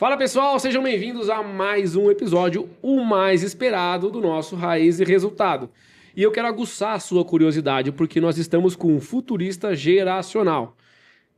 Fala pessoal, sejam bem-vindos a mais um episódio, o mais esperado do nosso Raiz e Resultado. E eu quero aguçar a sua curiosidade porque nós estamos com um futurista geracional.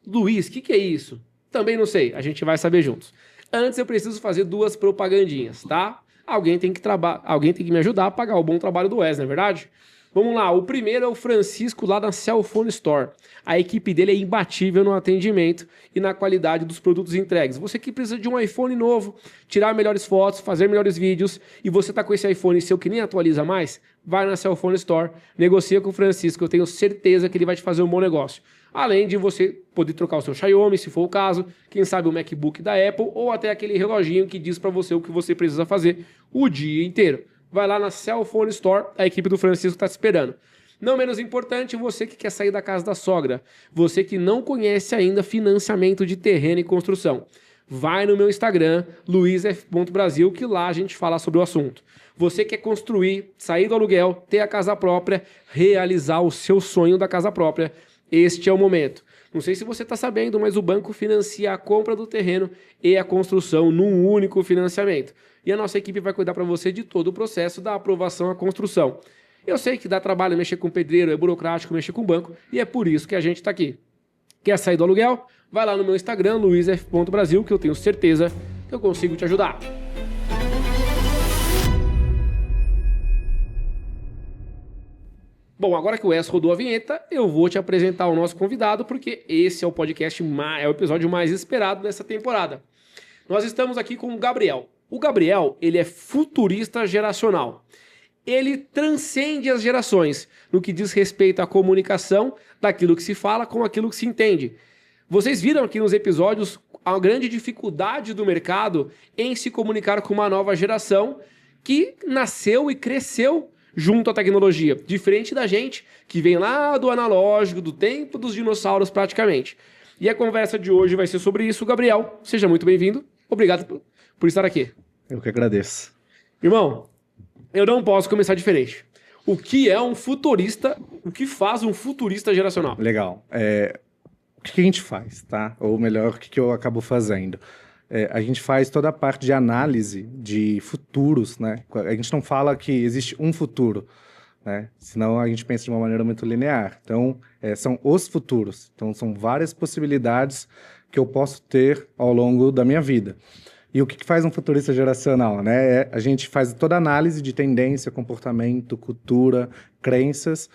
Luiz, o que é isso? Também não sei, a gente vai saber juntos. Antes eu preciso fazer duas propagandinhas, tá? Alguém tem que me ajudar a pagar o bom trabalho do Wes, não é verdade? Vamos lá, o primeiro é o Francisco lá da Cell Phone Store. A equipe dele é imbatível no atendimento e na qualidade dos produtos entregues. Você que precisa de um iPhone novo, tirar melhores fotos, fazer melhores vídeos e você tá com esse iPhone seu que nem atualiza mais, vai na Cell Phone Store, negocia com o Francisco, eu tenho certeza que ele vai te fazer um bom negócio. Além de você poder trocar o seu Xiaomi, se for o caso, quem sabe o MacBook da Apple ou até aquele reloginho que diz para você o que você precisa fazer o dia inteiro. Vai lá na Cell Phone Store, a equipe do Francisco está te esperando. Não menos importante, você que quer sair da casa da sogra, você que não conhece ainda financiamento de terreno e construção. Vai no meu Instagram, luizf.brasil, que lá a gente fala sobre o assunto. Você quer construir, sair do aluguel, ter a casa própria, realizar o seu sonho da casa própria, este é o momento. Não sei se você está sabendo, mas o banco financia a compra do terreno e a construção num único financiamento. E a nossa equipe vai cuidar para você de todo o processo da aprovação à construção. Eu sei que dá trabalho mexer com pedreiro, é burocrático mexer com banco, e é por isso que a gente está aqui. Quer sair do aluguel? Vai lá no meu Instagram, luizf.brasil, que eu tenho certeza que eu consigo te ajudar. Bom, agora que o Wes rodou a vinheta, eu vou te apresentar o nosso convidado, porque esse é o podcast, é o episódio mais esperado dessa temporada. Nós estamos aqui com o Gabriel. O Gabriel, ele é futurista geracional. Ele transcende as gerações no que diz respeito à comunicação daquilo que se fala com aquilo que se entende. Vocês viram aqui nos episódios a grande dificuldade do mercado em se comunicar com uma nova geração que nasceu e cresceu junto à tecnologia, diferente da gente que vem lá do analógico, do tempo dos dinossauros praticamente. E a conversa de hoje vai ser sobre isso. Gabriel, seja muito bem-vindo. Obrigado por estar aqui. Eu que agradeço. Irmão, eu não posso começar diferente. O que é um futurista? O que faz um futurista geracional? Legal. O que a gente faz, tá? Ou melhor, o que eu acabo fazendo? A gente faz toda a parte de análise de futuros, né? A gente não fala que existe um futuro, né? Senão a gente pensa de uma maneira muito linear. Então, são os futuros. Então, são várias possibilidades que eu posso ter ao longo da minha vida. E o que faz um futurista geracional, né? A gente faz toda a análise de tendência, comportamento, cultura, crenças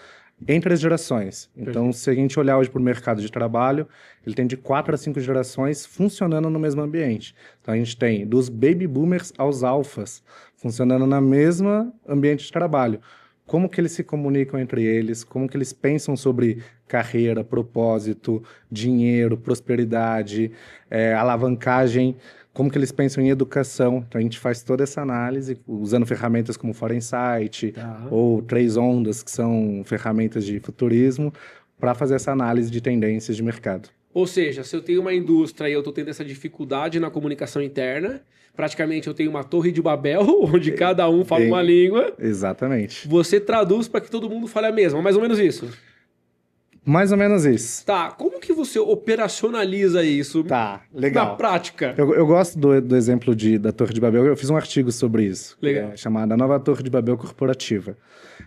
entre as gerações. Então, se a gente olhar hoje para o mercado de trabalho, ele tem de 4 a 5 gerações funcionando no mesmo ambiente. Então, a gente tem dos baby boomers aos alfas funcionando na mesma ambiente de trabalho. Como que eles se comunicam entre eles, como que eles pensam sobre carreira, propósito, dinheiro, prosperidade, alavancagem, como que eles pensam em educação. Então, a gente faz toda essa análise usando ferramentas como Forensight ou Três Ondas, que são ferramentas de futurismo, para fazer essa análise de tendências de mercado. Ou seja, se eu tenho uma indústria e eu estou tendo essa dificuldade na comunicação interna, praticamente eu tenho uma torre de Babel, onde cada um fala uma língua. Exatamente. Você traduz para que todo mundo fale a mesma, mais ou menos isso. Mais ou menos isso. Tá, como que você operacionaliza isso legal. na prática? Eu gosto do exemplo da Torre de Babel, eu fiz um artigo sobre isso, legal. Chamado A Nova Torre de Babel Corporativa.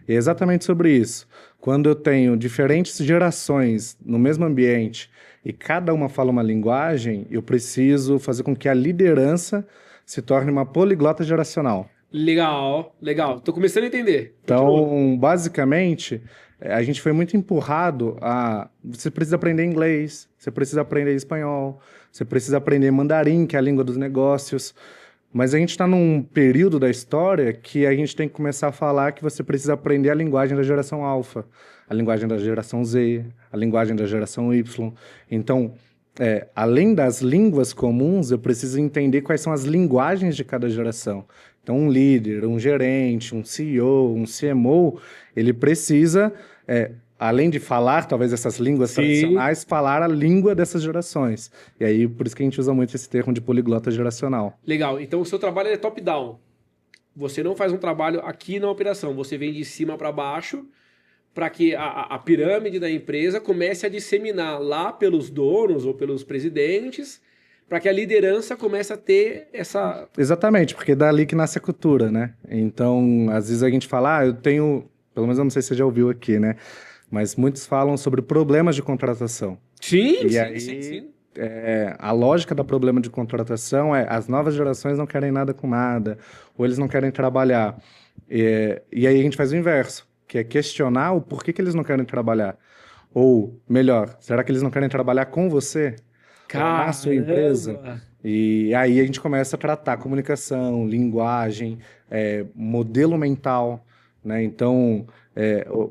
E é exatamente sobre isso. Quando eu tenho diferentes gerações no mesmo ambiente e cada uma fala uma linguagem, eu preciso fazer com que a liderança se torne uma poliglota geracional. Legal, legal. Tô começando a entender. Então, basicamente, a gente foi muito empurrado a... Você precisa aprender inglês, você precisa aprender espanhol, você precisa aprender mandarim, que é a língua dos negócios. Mas a gente está num período da história que a gente tem que começar a falar que você precisa aprender a linguagem da geração alfa, a linguagem da geração Z, a linguagem da geração Y. Então, além das línguas comuns, eu preciso entender quais são as linguagens de cada geração. Então, um líder, um gerente, um CEO, um CMO, ele precisa, além de falar, talvez, essas línguas tradicionais, falar a língua dessas gerações. E aí, por isso que a gente usa muito esse termo de poliglota geracional. Legal. Então, o seu trabalho é top-down. Você não faz um trabalho aqui na operação. Você vem de cima para baixo para que a pirâmide da empresa comece a disseminar lá pelos donos ou pelos presidentes para que a liderança comece a ter essa... Exatamente, porque é dali que nasce a cultura, né? Então, às vezes a gente fala, eu tenho... Pelo menos eu não sei se você já ouviu aqui, né? Mas muitos falam sobre problemas de contratação. Sim, E sim, aí, sim. a lógica do problema de contratação é as novas gerações não querem nada com nada, ou eles não querem trabalhar. E aí a gente faz o inverso, que é questionar o porquê que eles não querem trabalhar. Ou, melhor, será que eles não querem trabalhar com você? Ou na sua empresa? Caramba! E aí a gente começa a tratar comunicação, linguagem, modelo mental, né? Então,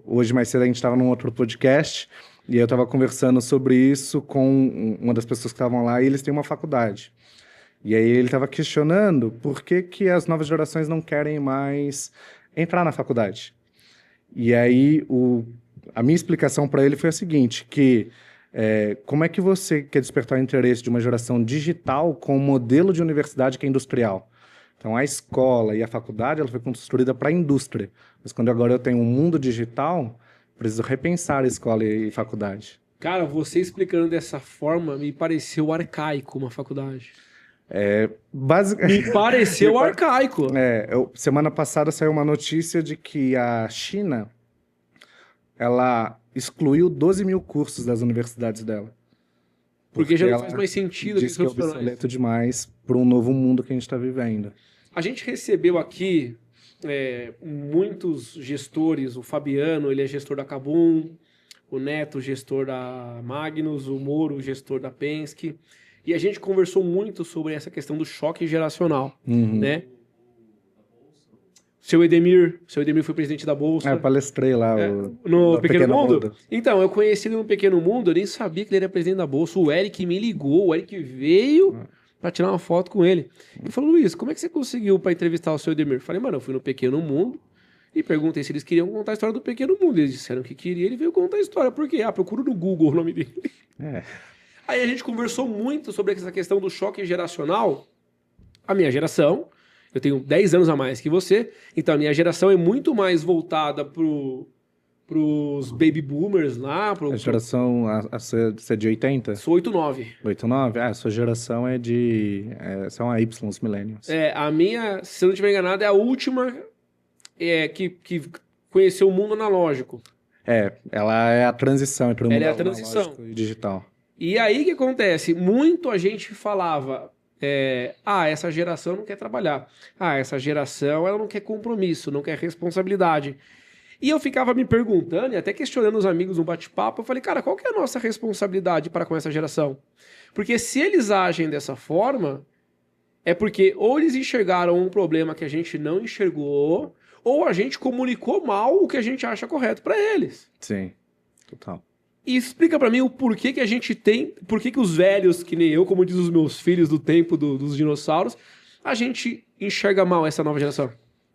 hoje mais cedo a gente estava num outro podcast e eu estava conversando sobre isso com uma das pessoas que estavam lá e eles têm uma faculdade. E aí ele estava questionando por que que as novas gerações não querem mais entrar na faculdade. E aí a minha explicação para ele foi a seguinte, que como é que você quer despertar o interesse de uma geração digital com um modelo de universidade que é industrial? Então, a escola e a faculdade ela foi construída para a indústria. Mas quando agora eu tenho um mundo digital, preciso repensar a escola e faculdade. Cara, você explicando dessa forma me pareceu arcaico uma faculdade. Me pareceu arcaico. Semana passada saiu uma notícia de que a China ela excluiu 12 mil cursos das universidades dela. Porque já não faz mais sentido diz que é obsoleto demais para um novo mundo que a gente está vivendo. A gente recebeu aqui muitos gestores, o Fabiano, ele é gestor da Kabum, o Neto, gestor da Magnus, o Moro, gestor da Penske, e a gente conversou muito sobre essa questão do choque geracional, né? Seu Edemir foi presidente da Bolsa. Eu palestrei lá no Pequeno Mundo. Então, eu conheci ele no Pequeno Mundo, eu nem sabia que ele era presidente da Bolsa. O Eric me ligou, o Eric veio para tirar uma foto com ele. Ele falou, Luiz, como é que você conseguiu para entrevistar o seu Edemir? Eu falei, mano, eu fui no Pequeno Mundo e perguntei se eles queriam contar a história do Pequeno Mundo. Eles disseram que queria, ele veio contar a história. Por quê? Procura no Google o nome dele. Aí a gente conversou muito sobre essa questão do choque geracional. A minha geração... Eu tenho 10 anos a mais que você, então a minha geração é muito mais voltada pros baby boomers lá. A geração, você é de 80? Sou 89. 89? A sua geração é de... são a Y, os millennials. A minha, se eu não estiver enganado, é a última que conheceu o mundo analógico. Ela é a transição entre o mundo analógico e digital. E aí o que acontece? Muito a gente falava... essa geração não quer trabalhar. Essa geração ela não quer compromisso, não quer responsabilidade. E eu ficava me perguntando e até questionando os amigos no bate-papo, eu falei, cara, qual que é a nossa responsabilidade para com essa geração? Porque se eles agem dessa forma, é porque ou eles enxergaram um problema que a gente não enxergou, ou a gente comunicou mal o que a gente acha correto para eles. Sim, total. E explica pra mim o porquê que a gente tem, por que os velhos, que nem eu, como diz os meus filhos do tempo dos dinossauros, a gente enxerga mal essa nova geração.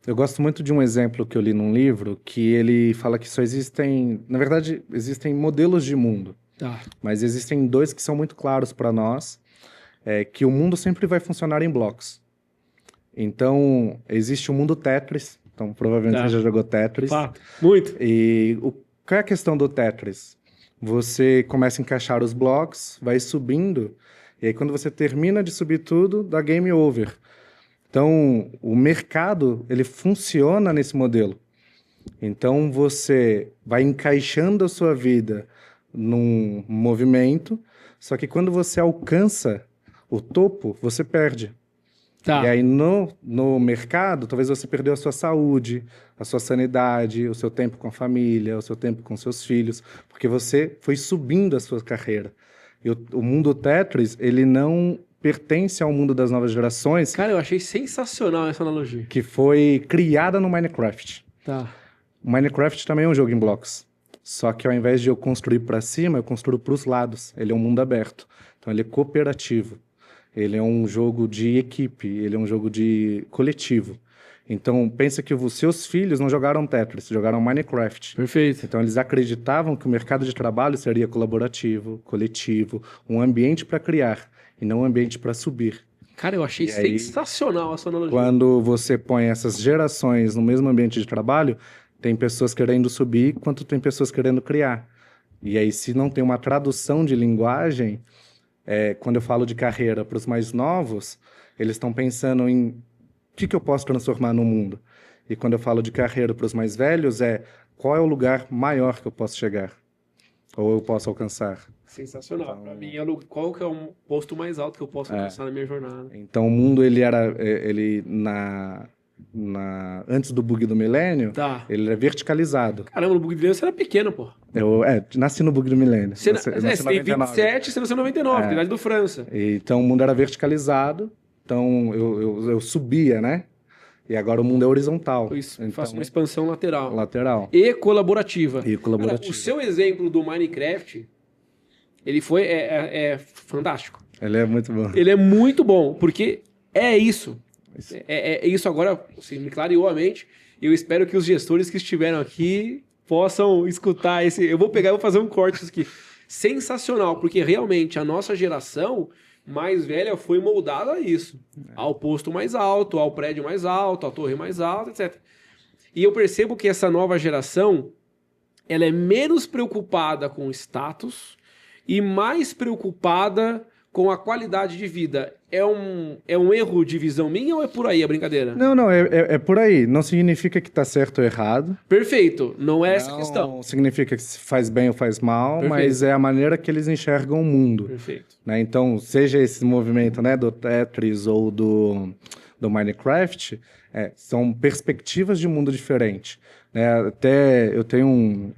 Eu gosto muito de um exemplo que eu li num livro, que ele fala que só existem, na verdade, existem modelos de mundo. Mas existem dois que são muito claros para nós, que o mundo sempre vai funcionar em blocos. Então, existe o mundo Tetris, então provavelmente você já jogou Tetris. Muito. E qual é a questão do Tetris? Você começa a encaixar os blocos, vai subindo, e aí quando você termina de subir tudo, dá game over. Então, o mercado, ele funciona nesse modelo. Então, você vai encaixando a sua vida num movimento, só que quando você alcança o topo, você perde. E aí, no mercado, talvez você perdeu a sua saúde, a sua sanidade, o seu tempo com a família, o seu tempo com seus filhos, porque você foi subindo a sua carreira. E o mundo Tetris, ele não pertence ao mundo das novas gerações. Cara, eu achei sensacional essa analogia. Que foi criada no Minecraft. O Minecraft também é um jogo em blocos. Só que ao invés de eu construir para cima, eu construo para os lados. Ele é um mundo aberto. Então, ele é cooperativo. Ele é um jogo de equipe, ele é um jogo de coletivo. Então, pensa que os seus filhos não jogaram Tetris, jogaram Minecraft. Perfeito. Então, eles acreditavam que o mercado de trabalho seria colaborativo, coletivo, um ambiente para criar e não um ambiente para subir. Cara, eu achei sensacional essa analogia. Quando você põe essas gerações no mesmo ambiente de trabalho, tem pessoas querendo subir, quanto tem pessoas querendo criar. E aí, se não tem uma tradução de linguagem... Quando eu falo de carreira para os mais novos, eles estão pensando em o que eu posso transformar no mundo. E quando eu falo de carreira para os mais velhos, qual é o lugar maior que eu posso chegar? Ou eu posso alcançar? Sensacional. Para mim, qual que é o posto mais alto que eu posso alcançar na minha jornada? Então, o mundo, antes do bug do milênio, ele era verticalizado. Caramba, no bug do milênio você era pequeno, pô. Eu nasci no bug do milênio. Você tem 27, você nasceu em 99, idade do França. Então, o mundo era verticalizado, então eu subia, né? E agora o mundo é horizontal. Eu faço uma expansão lateral. Lateral. E colaborativa. Cara, o seu exemplo do Minecraft, ele foi fantástico. Ele é muito bom. Ele é muito bom, porque é isso. Isso agora, assim, me clareou a mente. E eu espero que os gestores que estiveram aqui possam escutar esse... Eu vou pegar e vou fazer um corte aqui. Sensacional, porque realmente a nossa geração mais velha foi moldada a isso. Ao posto mais alto, ao prédio mais alto, à torre mais alta, etc. E eu percebo que essa nova geração, ela é menos preocupada com o status e mais preocupada com a qualidade de vida. É um erro de visão minha ou é por aí a brincadeira? Não, é por aí. Não significa que está certo ou errado. Perfeito, não é essa a questão. Não significa que se faz bem ou faz mal, Perfeito. Mas é a maneira que eles enxergam o mundo. Perfeito. Né? Então, seja esse movimento, né, do Tetris ou do Minecraft, são perspectivas de mundo diferente. Né? Até eu tenho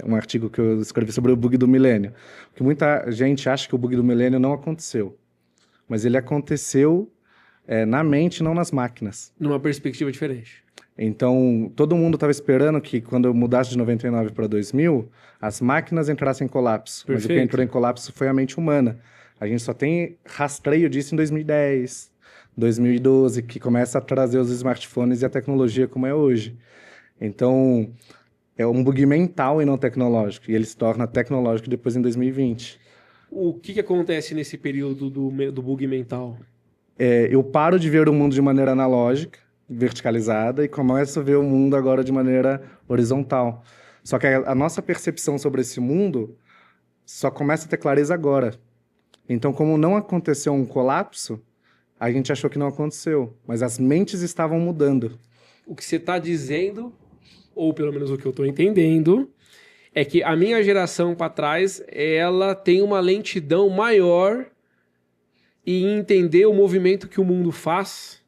um artigo que eu escrevi sobre o bug do milênio, que muita gente acha que o bug do milênio não aconteceu, mas ele aconteceu na mente, não nas máquinas. Numa perspectiva diferente. Então, todo mundo estava esperando que quando eu mudasse de 99 para 2000, as máquinas entrassem em colapso. Perfeito. Mas o que entrou em colapso foi a mente humana. A gente só tem rastreio disso em 2010, 2012, que começa a trazer os smartphones e a tecnologia como é hoje. Então, é um bug mental e não tecnológico. E ele se torna tecnológico depois em 2020. O que acontece nesse período do bug mental? Eu paro de ver o mundo de maneira analógica, verticalizada, e começo a ver o mundo agora de maneira horizontal. Só que a nossa percepção sobre esse mundo só começa a ter clareza agora. Então, como não aconteceu um colapso, a gente achou que não aconteceu, mas as mentes estavam mudando. O que você está dizendo, ou pelo menos o que eu estou entendendo, é que a minha geração para trás, ela tem uma lentidão maior em entender o movimento que o mundo faz.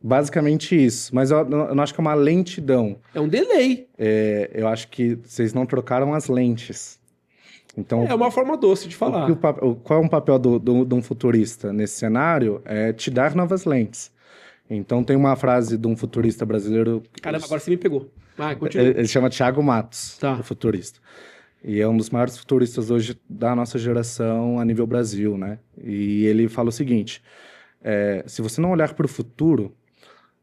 Basicamente isso, mas eu não acho que é uma lentidão. É um delay. Eu acho que vocês não trocaram as lentes. Então, é uma forma doce de falar. Qual é um papel de um futurista nesse cenário? É te dar novas lentes. Então, tem uma frase de um futurista brasileiro... Caramba, agora você me pegou. Continua. Ele chama Thiago Matos, tá. O futurista. E é um dos maiores futuristas hoje da nossa geração a nível Brasil, né? E ele fala o seguinte, se você não olhar para o futuro,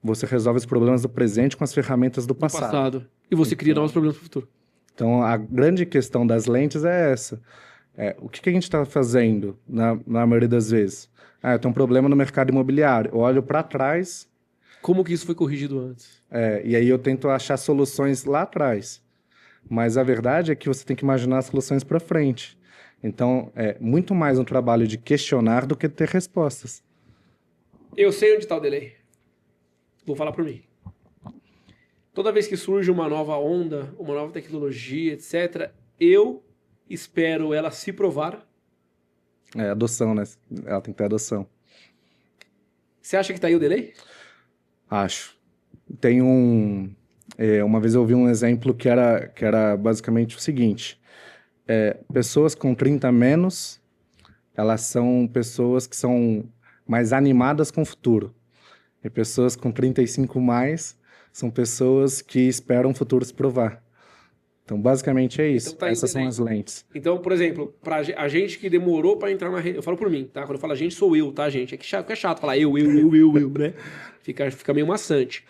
você resolve os problemas do presente com as ferramentas do passado. E você cria novos problemas para o futuro. Então, a grande questão das lentes é essa. O que a gente está fazendo na maioria das vezes? Eu tenho um problema no mercado imobiliário. Eu olho para trás... Como que isso foi corrigido antes? E aí eu tento achar soluções lá atrás. Mas a verdade é que você tem que imaginar as soluções para frente. Então, é muito mais um trabalho de questionar do que ter respostas. Eu sei onde está o delay. Vou falar por mim. Toda vez que surge uma nova onda, uma nova tecnologia, etc., eu espero ela se provar. Adoção, né? Ela tem que ter adoção. Você acha que está aí o delay? Acho. Tem uma vez eu ouvi um exemplo que era basicamente o seguinte. Pessoas com 30 menos, elas são pessoas que são mais animadas com o futuro. E pessoas com 35 mais são pessoas que esperam o futuro se provar. Então, basicamente é isso. Então, essas são as lentes. Então, por exemplo, pra a gente que demorou para entrar na rede... Eu falo por mim, tá? Quando eu falo a gente, sou eu, tá, gente? É chato falar eu, né? Fica meio maçante.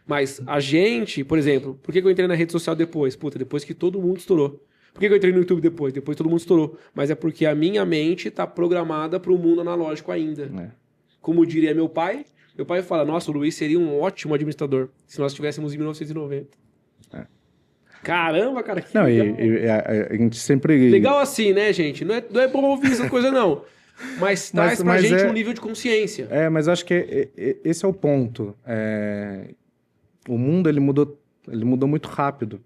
Mas a gente, por exemplo, por que eu entrei na rede social depois? Depois que todo mundo estourou. Por que eu entrei no YouTube depois? Depois todo mundo estourou. Mas é porque a minha mente tá programada para o mundo analógico ainda. Como diria meu pai fala, nossa, o Luiz seria um ótimo administrador se nós estivéssemos em 1990. Caramba, cara, que Não, legal. a gente sempre... Legal assim, né, gente? Não é bom ouvir essa coisa, não. Mas traz pra gente um nível de consciência. Mas eu acho que esse é o ponto. O mundo, ele mudou muito rápido.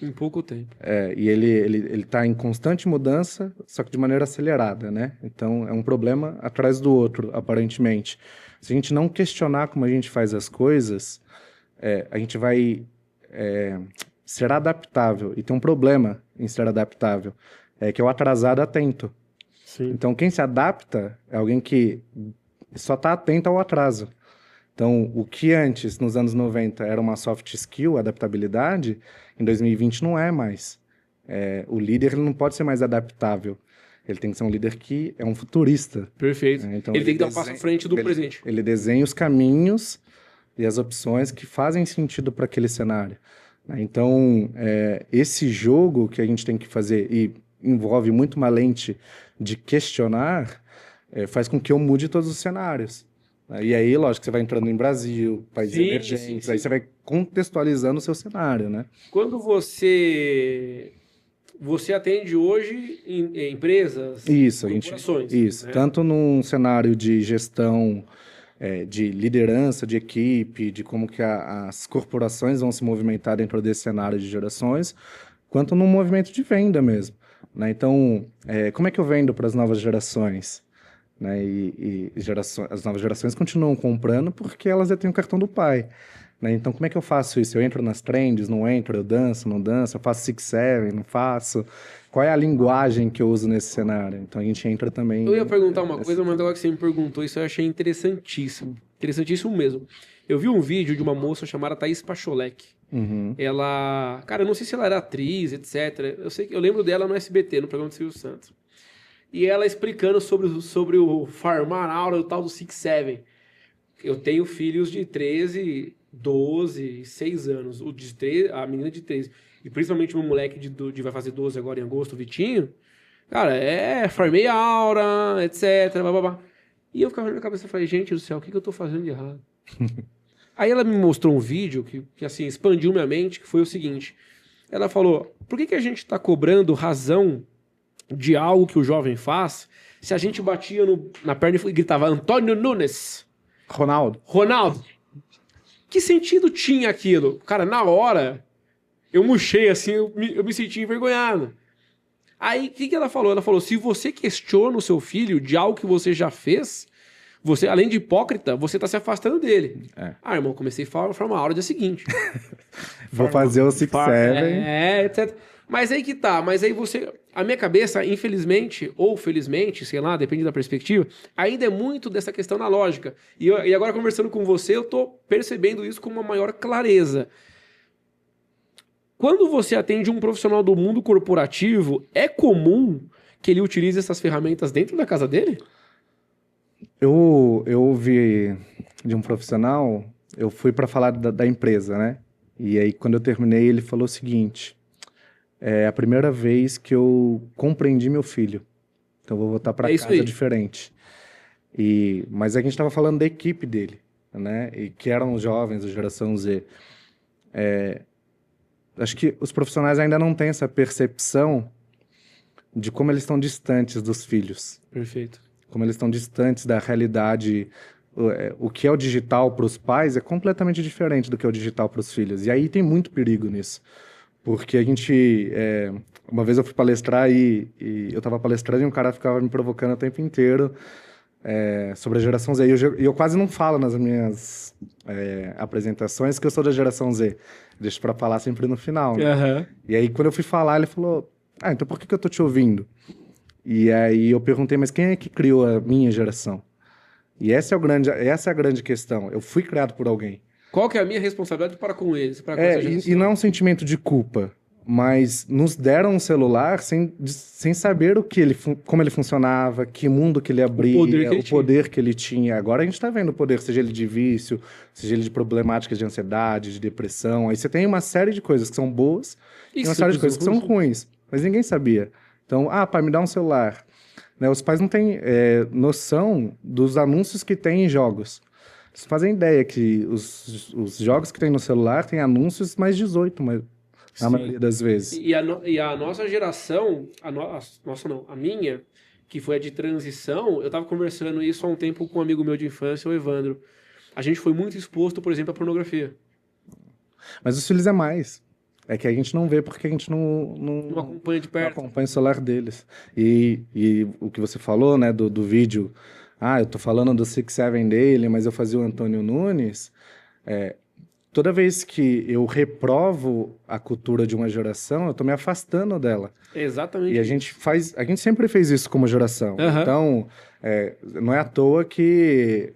Em pouco tempo. E ele tá em constante mudança, só que de maneira acelerada, né? Então, é um problema atrás do outro, aparentemente. Se a gente não questionar como a gente faz as coisas, a gente vai ser adaptável. E tem um problema em ser adaptável, que é o atrasado atento. Sim. Então, quem se adapta é alguém que só está atento ao atraso. Então, o que antes, nos anos 90, era uma soft skill, adaptabilidade, em 2020 não é mais. O líder ele não pode ser mais adaptável. Ele tem que ser um líder que é um futurista. Perfeito. Então, ele tem que dar um passo à frente do presente. Ele desenha os caminhos e as opções que fazem sentido para aquele cenário. Então, esse jogo que a gente tem que fazer, e envolve muito uma lente de questionar, faz com que eu mude todos os cenários. E aí, lógico, você vai entrando em Brasil, países emergentes, sim. Aí você vai contextualizando o seu cenário, né? Quando você atende hoje em empresas, corporações. Isso, né? Tanto num cenário de gestão, de liderança de equipe, de como que as corporações vão se movimentar dentro desse cenário de gerações, quanto num movimento de venda mesmo. Né? Então, como é que eu vendo para as novas gerações? Né? As novas gerações continuam comprando porque elas já têm o cartão do pai. Né? Então, como é que eu faço isso? Eu entro nas trends, não entro? Eu danço, não danço? Eu faço 6-7, não faço? Qual é a linguagem que eu uso nesse cenário? Então, a gente entra também... Eu ia perguntar uma coisa, mas agora que você me perguntou, isso eu achei interessantíssimo. Interessantíssimo mesmo. Eu vi um vídeo de uma moça chamada Thaís Pacholek. Uhum. Ela... Cara, eu não sei se ela era atriz, etc. Eu lembro dela no SBT, no programa do Silvio Santos. E ela explicando sobre o farmar aula, o tal do 6-7. Eu tenho filhos de 13, 12, 6 anos. A menina de 13. E principalmente o meu moleque de vai fazer 12 agora em agosto, o Vitinho. Cara, farmei aura, etc. Blá, blá, blá. E eu ficava na minha cabeça e falei, gente do céu, o que eu tô fazendo de errado? Aí ela me mostrou um vídeo que assim, expandiu minha mente, que foi o seguinte. Ela falou, por que a gente tá cobrando razão de algo que o jovem faz, se a gente batia na perna e gritava Antônio Nunes. Ronaldo. Que sentido tinha aquilo? Cara, na hora, eu murchei assim, eu me senti envergonhado. Aí, o que ela falou? Ela falou, se você questiona o seu filho de algo que você já fez, você, além de hipócrita, você tá se afastando dele. Irmão, comecei a falar uma aula dia seguinte. Vou fazer o 6-7. Etc. Mas aí que tá, a minha cabeça, infelizmente, ou felizmente, sei lá, depende da perspectiva, ainda é muito dessa questão na lógica. E agora, conversando com você, eu tô percebendo isso com uma maior clareza. Quando você atende um profissional do mundo corporativo, é comum que ele utilize essas ferramentas dentro da casa dele? Eu ouvi de um profissional, eu fui para falar da empresa, né? E aí, quando eu terminei, ele falou o seguinte... É a primeira vez que eu compreendi meu filho. Então, eu vou voltar para casa diferente. Mas a gente estava falando da equipe dele, né? E que eram os jovens da geração Z. Acho que os profissionais ainda não têm essa percepção de como eles estão distantes dos filhos. Perfeito. Como eles estão distantes da realidade. O que é o digital para os pais é completamente diferente do que é o digital para os filhos. E aí tem muito perigo nisso. Porque a gente... uma vez eu fui palestrar e eu estava palestrando e um cara ficava me provocando o tempo inteiro sobre a geração Z. E eu quase não falo nas minhas apresentações que eu sou da geração Z. Deixo para falar sempre no final. Né? Uhum. E aí, quando eu fui falar, ele falou... então por que eu tô te ouvindo? E aí eu perguntei, mas quem é que criou a minha geração? E essa é a grande questão. Eu fui criado por alguém. Qual que é a minha responsabilidade para com eles? Para com essa geração? E não é um sentimento de culpa, mas nos deram um celular sem saber como ele funcionava, que mundo que ele abria, o poder que ele tinha. Agora a gente está vendo o poder, seja ele de vício, seja ele de problemáticas de ansiedade, de depressão. Aí você tem uma série de coisas que são boas e uma série de coisas que são ruins, mas ninguém sabia. Então, pai, me dá um celular. Né, os pais não têm noção dos anúncios que tem em jogos. Vocês fazem ideia que os jogos que tem no celular têm anúncios mais 18, na maioria das vezes. E a nossa geração, nossa não, a minha, que foi a de transição, eu tava conversando isso há um tempo com um amigo meu de infância, o Evandro. A gente foi muito exposto, por exemplo, à pornografia. Mas os filhos é mais. É que a gente não vê porque a gente Não acompanha de não perto. acompanha o celular deles. E o que você falou, né, do vídeo, eu tô falando do 6-7 dele, mas eu fazia o Antônio Nunes. Toda vez que eu reprovo a cultura de uma geração, eu tô me afastando dela. Exatamente. E a gente sempre fez isso como geração. Aham. Então, não é à toa que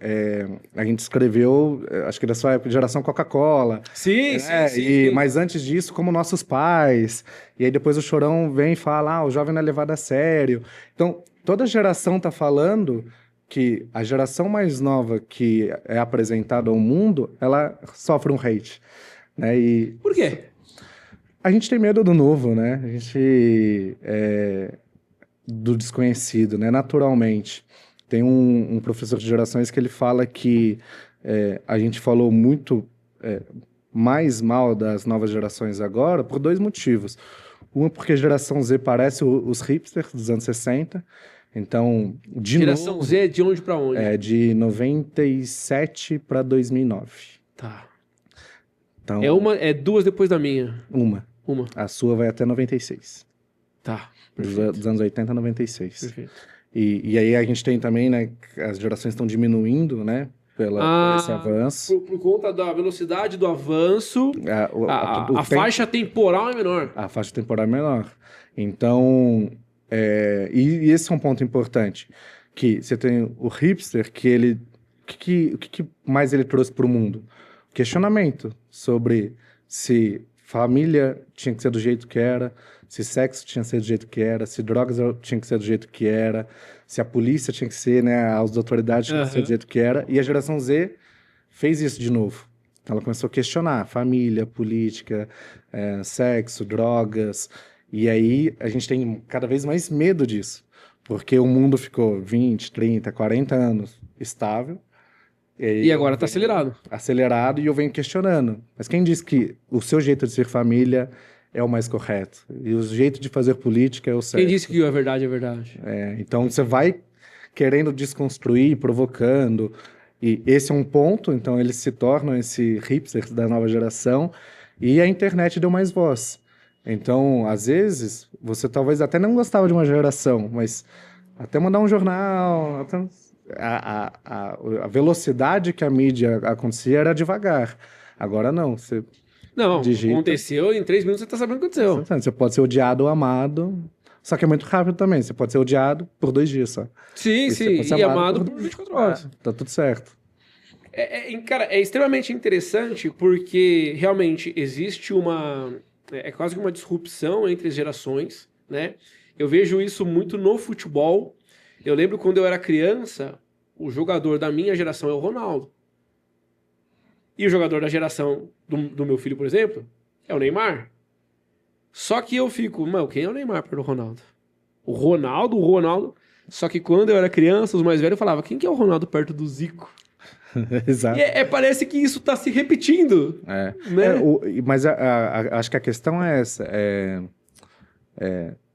a gente escreveu, acho que da sua época, geração Coca-Cola. Sim, sim. Mas antes disso, como nossos pais. E aí depois o Chorão vem e fala, o jovem não é levado a sério. Então, toda geração tá falando que a geração mais nova que é apresentada ao mundo, ela sofre um hate, né? E Por quê? a gente tem medo do novo, né? A gente do desconhecido, né? Naturalmente. Tem um professor de gerações que ele fala que a gente falou muito mais mal das novas gerações agora por dois motivos. Uma, porque a geração Z parece os hipsters dos anos 60. Então, Geração novo, Z é de onde pra onde? de 97 para 2009. Tá. Então, É duas depois da minha. uma. Uma. A sua vai até 96. Tá. Dos anos 80 a 96. Perfeito. E aí a gente tem também, né, as gerações estão diminuindo, né, por esse avanço. Por conta da velocidade do avanço, a faixa temporal é menor. A faixa temporal é menor. Então, e esse é um ponto importante, que você tem o hipster, que ele... O que mais ele trouxe para o mundo? Questionamento sobre se família tinha que ser do jeito que era, se sexo tinha que ser do jeito que era, se drogas tinha que ser do jeito que era, se a polícia tinha que ser, né, as autoridades tinham que ser do jeito que era. E a geração Z fez isso de novo. Ela começou a questionar família, política, sexo, drogas. E aí a gente tem cada vez mais medo disso, porque o mundo ficou 20, 30, 40 anos estável. E agora está acelerado. Acelerado, e eu venho questionando. Mas quem diz que o seu jeito de ser família é o mais correto? E o jeito de fazer política é o certo? Quem disse que a verdade é verdade? Então você vai querendo desconstruir, provocando. E esse é um ponto, então eles se tornam esse hipster da nova geração. E a internet deu mais voz. Então, às vezes, você talvez até não gostava de uma geração, mas até mandar um jornal... A velocidade que a mídia acontecia era devagar. Agora não. Você digita, aconteceu, em 3 minutos você está sabendo o que aconteceu. Você pode ser odiado ou amado, só que é muito rápido também. Você pode ser odiado por 2 dias só. Sim, e amado por 24 horas. Tá tudo certo. Cara, é extremamente interessante porque realmente existe é quase que uma disrupção entre as gerações, né? Eu vejo isso muito no futebol. Eu lembro quando eu era criança, o jogador da minha geração é o Ronaldo. E o jogador da geração do meu filho, por exemplo, é o Neymar. Só que eu fico, mano, quem é o Neymar para o Ronaldo? O Ronaldo. Só que quando eu era criança, os mais velhos falavam, quem que é o Ronaldo perto do Zico? Exato. E parece que isso está se repetindo. Né? Mas acho que a questão é essa,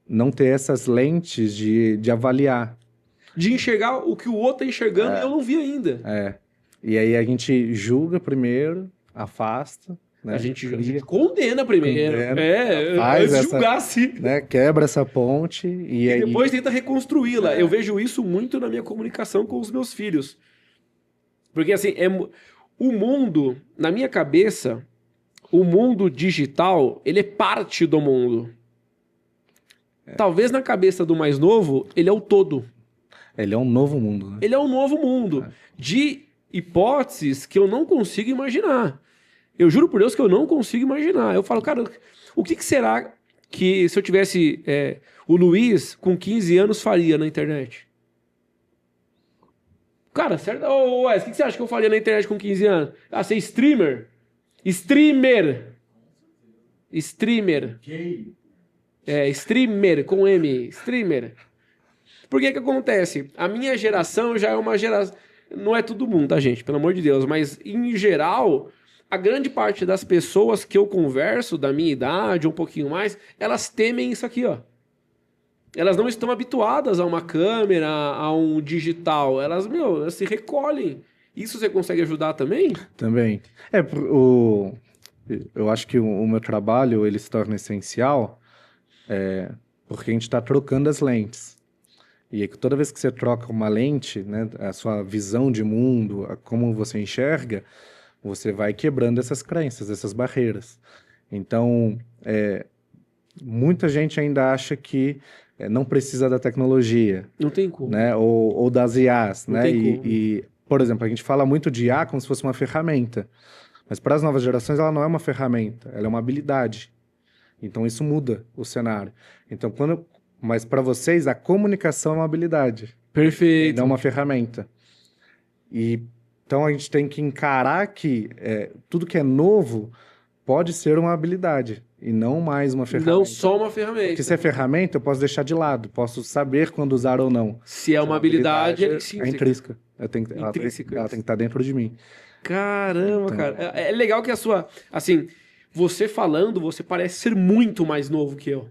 não ter essas lentes de avaliar. De enxergar o que o outro está enxergando e eu não vi ainda. E aí a gente julga primeiro, afasta, né? A gente condena primeiro. Faz antes de julgar, sim. Né? Quebra essa ponte e aí... depois tenta reconstruí-la. Eu vejo isso muito na minha comunicação com os meus filhos. Porque assim, o mundo, na minha cabeça, o mundo digital, ele é parte do mundo. Talvez na cabeça do mais novo, ele é o todo. Ele é um novo mundo, né? Ele é um novo mundo. De hipóteses que eu não consigo imaginar. Eu juro por Deus que eu não consigo imaginar. Eu falo, cara, o que será que se eu tivesse o Luiz com 15 anos faria na internet? Cara, certo? Ô, Wes, o que você acha que eu faria na internet com 15 anos? Ser streamer? Streamer com M. Streamer. Por que acontece? A minha geração já é uma geração... Não é todo mundo, tá, gente? Pelo amor de Deus. Mas, em geral, A grande parte das pessoas que eu converso, da minha idade, um pouquinho mais, elas temem isso aqui, ó. Elas não estão habituadas a uma câmera, a um digital. Elas se recolhem. Isso você consegue ajudar também? Também. Eu acho que o meu trabalho, ele se torna essencial porque a gente está trocando as lentes. E aí, toda vez que você troca uma lente, né, a sua visão de mundo, como você enxerga, você vai quebrando essas crenças, essas barreiras. Então, muita gente ainda acha que não precisa da tecnologia, Não tem como. né, ou das IAs, Não né? tem como. Por exemplo, a gente fala muito de IA como se fosse uma ferramenta, mas para as novas gerações ela não é uma ferramenta, ela é uma habilidade. Então isso muda o cenário. Então, mas para vocês a comunicação é uma habilidade, Perfeito. não uma ferramenta. Então a gente tem que encarar que tudo que é novo pode ser uma habilidade e não mais uma ferramenta. Não só uma ferramenta. Porque se é ferramenta, eu posso deixar de lado, posso saber quando usar ou não. Se é uma habilidade, é intrínseca. Ela tem que estar dentro de mim. Caramba, então... cara. É legal que assim, você falando, você parece ser muito mais novo que eu.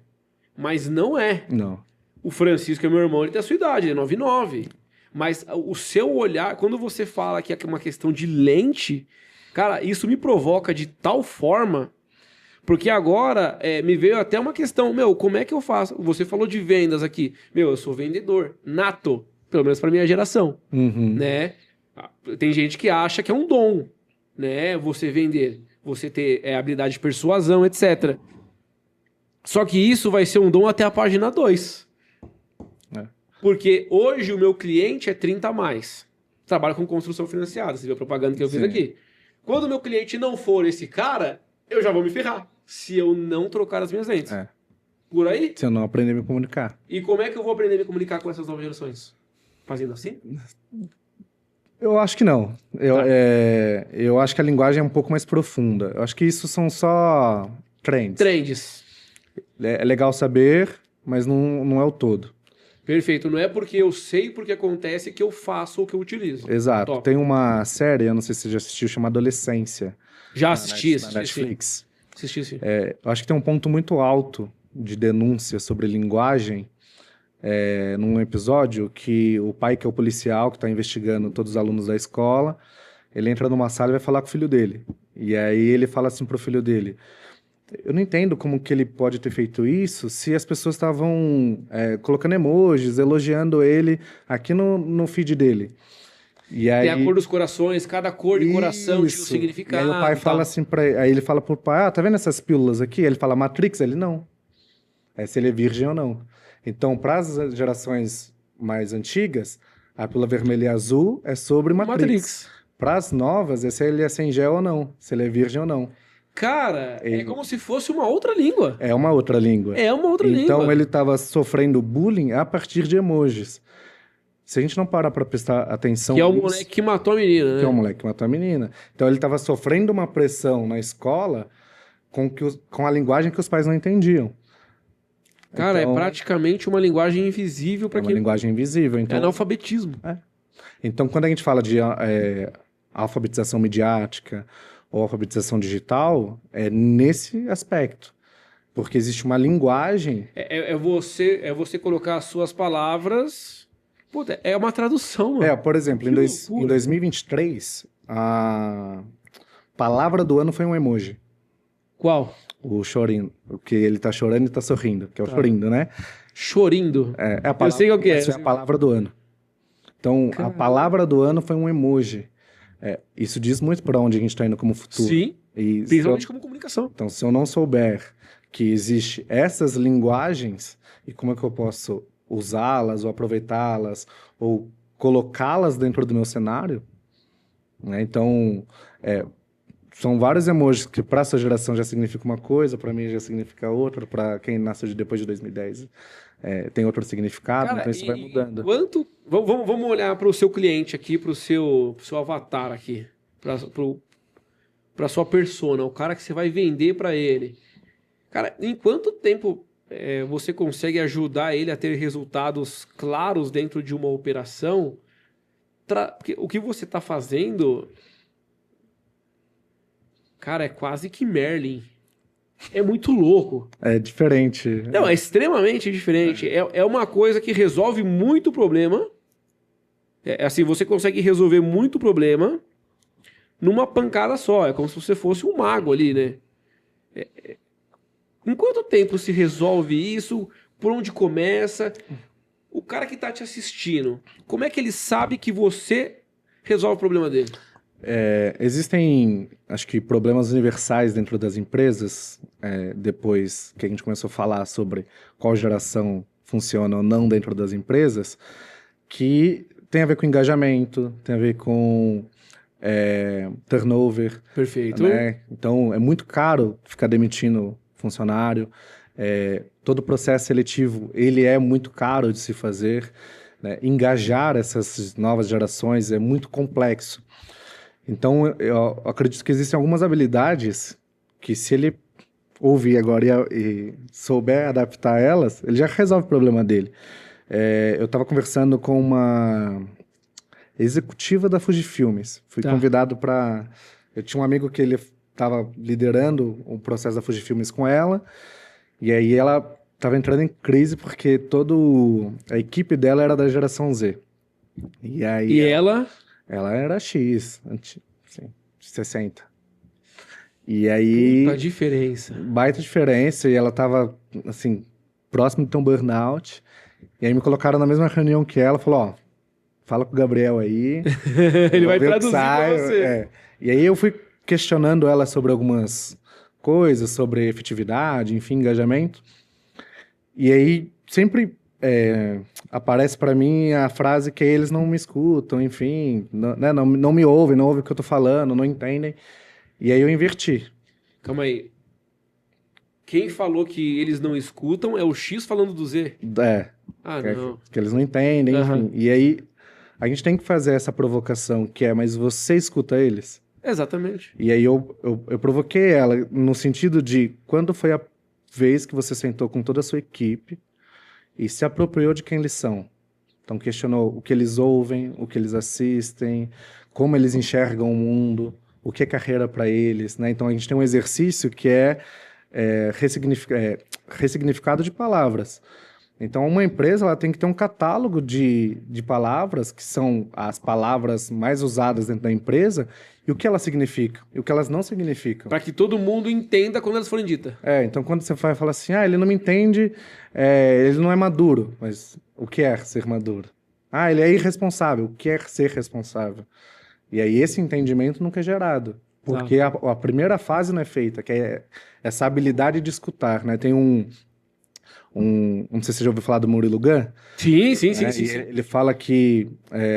Mas não é. Não. O Francisco é meu irmão, ele tem a sua idade, ele é 99. Mas o seu olhar, quando você fala que é uma questão de lente, cara, isso me provoca de tal forma, porque agora me veio até uma questão, como é que eu faço? Você falou de vendas aqui. Eu sou vendedor nato, pelo menos para minha geração, né? Tem gente que acha que é um dom, né? Você vender, você ter habilidade de persuasão, etc. Só que isso vai ser um dom até a página 2. Porque hoje o meu cliente é 30 a mais. Trabalha com construção financiada. Você viu a propaganda que eu fiz aqui. Quando o meu cliente não for esse cara, eu já vou me ferrar. Se eu não trocar as minhas lentes. Por aí? Se eu não aprender a me comunicar. E como é que eu vou aprender a me comunicar com essas novas gerações? Fazendo assim? Eu acho que não. Eu acho que a linguagem é um pouco mais profunda. Eu acho que isso são só trends. É legal saber, mas não é o todo. Perfeito. Não é porque eu sei porque acontece que eu faço ou que eu utilizo. Exato. Top. Tem uma série, eu não sei se você já assistiu, chamada Adolescência. Já assisti. Na Netflix. Assisti, sim. Eu acho que tem um ponto muito alto de denúncia sobre linguagem num episódio que o pai, que é o policial, que está investigando todos os alunos da escola, ele entra numa sala e vai falar com o filho dele. E aí ele fala assim pro filho dele: eu não entendo como que ele pode ter feito isso se as pessoas estavam colocando emojis, elogiando ele aqui no feed dele. E aí, tem a cor dos corações, cada cor de coração tinha um significado. E aí o pai fala assim aí ele fala pro pai: tá vendo essas pílulas aqui? Ele fala Matrix, ele não. Se ele é virgem ou não. Então, para as gerações mais antigas, a pílula vermelha e azul é sobre Matrix. Para as novas, se ele é sem gel ou não, se ele é virgem ou não. Cara, é como se fosse uma outra língua. É uma outra língua. língua. Então ele estava sofrendo bullying a partir de emojis. Se a gente não parar para prestar atenção... Que é o moleque que matou a menina, né? Que é o moleque que matou a menina. Então ele estava sofrendo uma pressão na escola com a linguagem que os pais não entendiam. Cara, é praticamente uma linguagem invisível para quem... É uma linguagem invisível. Então, é analfabetismo. Então, quando a gente fala de alfabetização midiática ou alfabetização digital, é nesse aspecto. Porque existe uma linguagem... É você colocar as suas palavras... Puta, é uma tradução, mano. Por exemplo, em 2023, a palavra do ano foi um emoji. Qual? O chorindo. Porque ele tá chorando e tá sorrindo. Que é o chorindo, né? Chorindo? A palavra, eu sei o que é. Essa é a palavra do ano. Então, a palavra do ano foi um emoji. Isso diz muito para onde a gente está indo como futuro. Sim, principalmente como comunicação. Então, se eu não souber que existe essas linguagens, e como é que eu posso usá-las, ou aproveitá-las, ou colocá-las dentro do meu cenário, né? Então, são vários emojis que para essa geração já significa uma coisa, para mim já significa outra, para quem nasceu depois de 2010 tem outro significado. Cara, então isso vai mudando. Vamos olhar para o seu cliente aqui, para o seu avatar aqui, para sua persona, o cara que você vai vender para ele. Cara, em quanto tempo você consegue ajudar ele a ter resultados claros dentro de uma operação? Porque o que você está fazendo Cara, é quase que Merlin. É muito louco. É diferente. Não, é extremamente diferente. É uma coisa que resolve muito problema. Assim, você consegue resolver muito problema numa pancada só. É como se você fosse um mago ali, né? Em quanto tempo se resolve isso? Por onde começa? O cara que tá te assistindo, como é que ele sabe que você resolve o problema dele? Existem, acho que, problemas universais dentro das empresas, depois que a gente começou a falar sobre qual geração funciona ou não dentro das empresas, que tem a ver com engajamento, tem a ver com turnover. Perfeito. Né? Então, é muito caro ficar demitindo funcionário. Todo o processo seletivo, ele é muito caro de se fazer. Né? Engajar essas novas gerações é muito complexo. Então, eu acredito que existem algumas habilidades que, se ele ouvir agora e souber adaptar elas, ele já resolve o problema dele. Eu estava conversando com uma executiva da Fujifilmes. Fui convidado para... Eu tinha um amigo que ele estava liderando o processo da Fujifilmes com ela, e aí ela estava entrando em crise porque toda a equipe dela era da geração Z. E aí ela... Ela era X, assim, 60. E aí... Puta diferença. Baita diferença, e ela tava, assim, próximo de ter um burnout. E aí me colocaram na mesma reunião que ela, falou, ó, fala com o Gabriel aí. Ele vai traduzir pra você. E aí eu fui questionando ela sobre algumas coisas, sobre efetividade, enfim, engajamento. E aí sempre... aparece para mim a frase que eles não me escutam, enfim, não me ouvem, não ouvem o que eu tô falando, não entendem. E aí eu inverti. Calma aí. Quem falou que eles não escutam é o X falando do Z? Não. Que eles não entendem, enfim. E aí a gente tem que fazer essa provocação, que mas você escuta eles? Exatamente. E aí eu provoquei ela no sentido de, quando foi a vez que você sentou com toda a sua equipe e se apropriou de quem eles são? Então questionou o que eles ouvem, o que eles assistem, como eles enxergam o mundo, o que é carreira para eles, né? Então a gente tem um exercício que ressignificado de palavras. Então uma empresa ela tem que ter um catálogo de palavras, que são as palavras mais usadas dentro da empresa, e o que elas significam, e o que elas não significam. Para que todo mundo entenda quando elas forem ditas. Então quando você vai falar assim, ele não me entende, ele não é maduro, mas o que é ser maduro? Ele é irresponsável, o que é ser responsável? E aí esse entendimento nunca é gerado, porque a primeira fase não é feita, que é essa habilidade de escutar, né? Tem não sei se você já ouviu falar do Murilo Gun. Sim. Ele fala que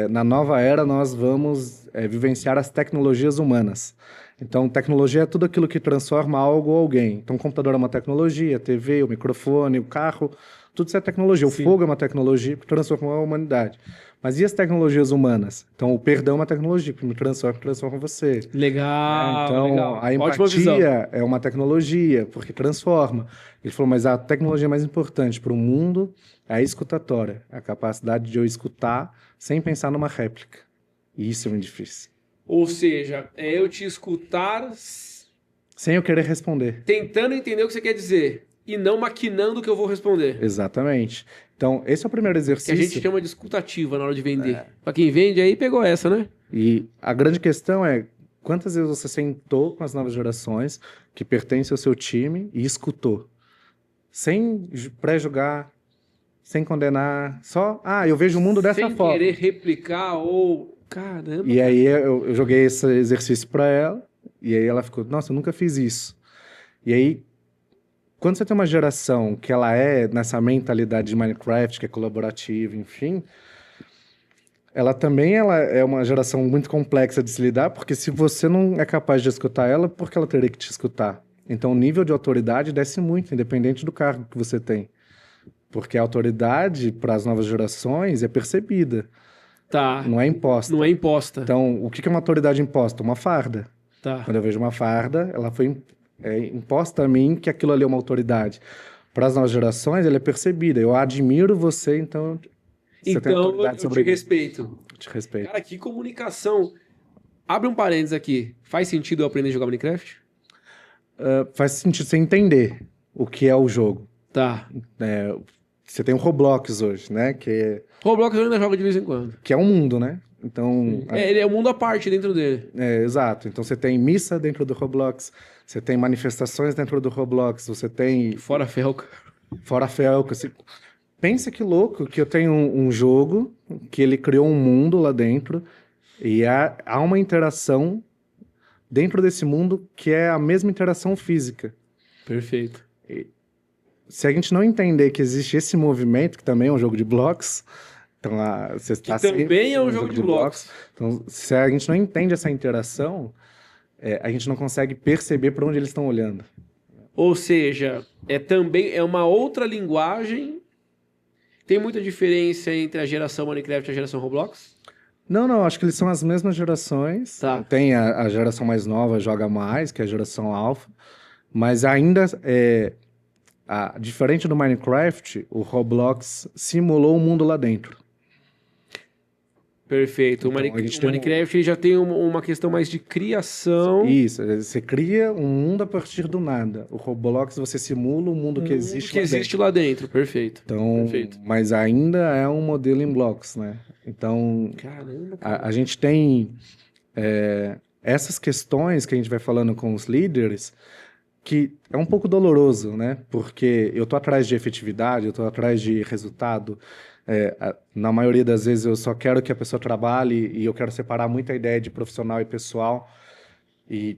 na nova era nós vamos vivenciar as tecnologias humanas. Então, tecnologia é tudo aquilo que transforma algo ou alguém. Então, o computador é uma tecnologia, a TV, o microfone, o carro, tudo isso é tecnologia. Sim. O fogo é uma tecnologia que transforma a humanidade. Mas e as tecnologias humanas? Então, o perdão é uma tecnologia que me transforma você. Legal, então, legal. a empatia é uma tecnologia, porque transforma. Ele falou, mas a tecnologia mais importante para o mundo é a escutatória, a capacidade de eu escutar sem pensar numa réplica. E isso é muito difícil. Ou seja, é eu te escutar... sem eu querer responder. Tentando entender o que você quer dizer. E não maquinando o que eu vou responder. Exatamente. Então, esse é o primeiro exercício. Que a gente chama de escutativa na hora de vender. Para quem vende aí, pegou essa, né? E a grande questão é, quantas vezes você sentou com as novas gerações que pertencem ao seu time e escutou? Sem pré-julgar, sem condenar, só, eu vejo o mundo dessa forma. Sem querer replicar ou... Caramba. E aí eu joguei esse exercício para ela, e aí ela ficou, nossa, eu nunca fiz isso. E aí, quando você tem uma geração que ela é nessa mentalidade de Minecraft, que é colaborativa, enfim, ela também é uma geração muito complexa de se lidar, porque se você não é capaz de escutar ela, por que ela teria que te escutar? Então o nível de autoridade desce muito, independente do cargo que você tem. Porque a autoridade para as novas gerações é percebida. Não é imposta. Não é imposta. Então, o que é uma autoridade imposta? Uma farda. Quando eu vejo uma farda, ela foi imposta a mim que aquilo ali é uma autoridade. Para as novas gerações, ela é percebida. Eu admiro você, então você tem autoridade sobre eu te respeito. Te respeito. Cara, que comunicação. Abre um parênteses aqui. Faz sentido eu aprender a jogar Minecraft? faz sentido você entender o que é o jogo. Tá. Você tem o Roblox hoje, né? Roblox eu ainda jogo de vez em quando. Que é um mundo, né? Então, Ele é um mundo à parte dentro dele. exato. Então você tem missa dentro do Roblox, você tem manifestações dentro do Roblox, você tem Fora Felca. fora Felca. Pensa que louco que eu tenho um jogo que ele criou um mundo lá dentro e há uma interação dentro desse mundo que é a mesma interação física. Perfeito. Se a gente não entender que existe esse movimento, que também é um jogo de blocos, então você Que também é um jogo de blocos. Então, se a gente não entende essa interação, a gente não consegue perceber para onde eles estão olhando. Ou seja, também uma outra linguagem. Tem muita diferença entre a geração Minecraft e a geração Roblox? Não, acho que eles são as mesmas gerações. Tá. Tem a geração mais nova, joga mais, que é a geração Alpha, mas ainda diferente do Minecraft, o Roblox simulou o mundo lá dentro. Perfeito. Então, O Minecraft ele já tem uma questão mais de criação. Isso, você cria um mundo a partir do nada. O Roblox você simula o mundo que existe lá dentro. Lá dentro, perfeito. Então, Perfeito. mas ainda é um modelo em blocos, né? Então, Caramba, cara. a gente tem essas questões que a gente vai falando com os líderes, que é um pouco doloroso, né? Porque eu tô atrás de efetividade, eu tô atrás de resultado. Na maioria das vezes eu só quero que a pessoa trabalhe e eu quero separar muito a ideia de profissional e pessoal. E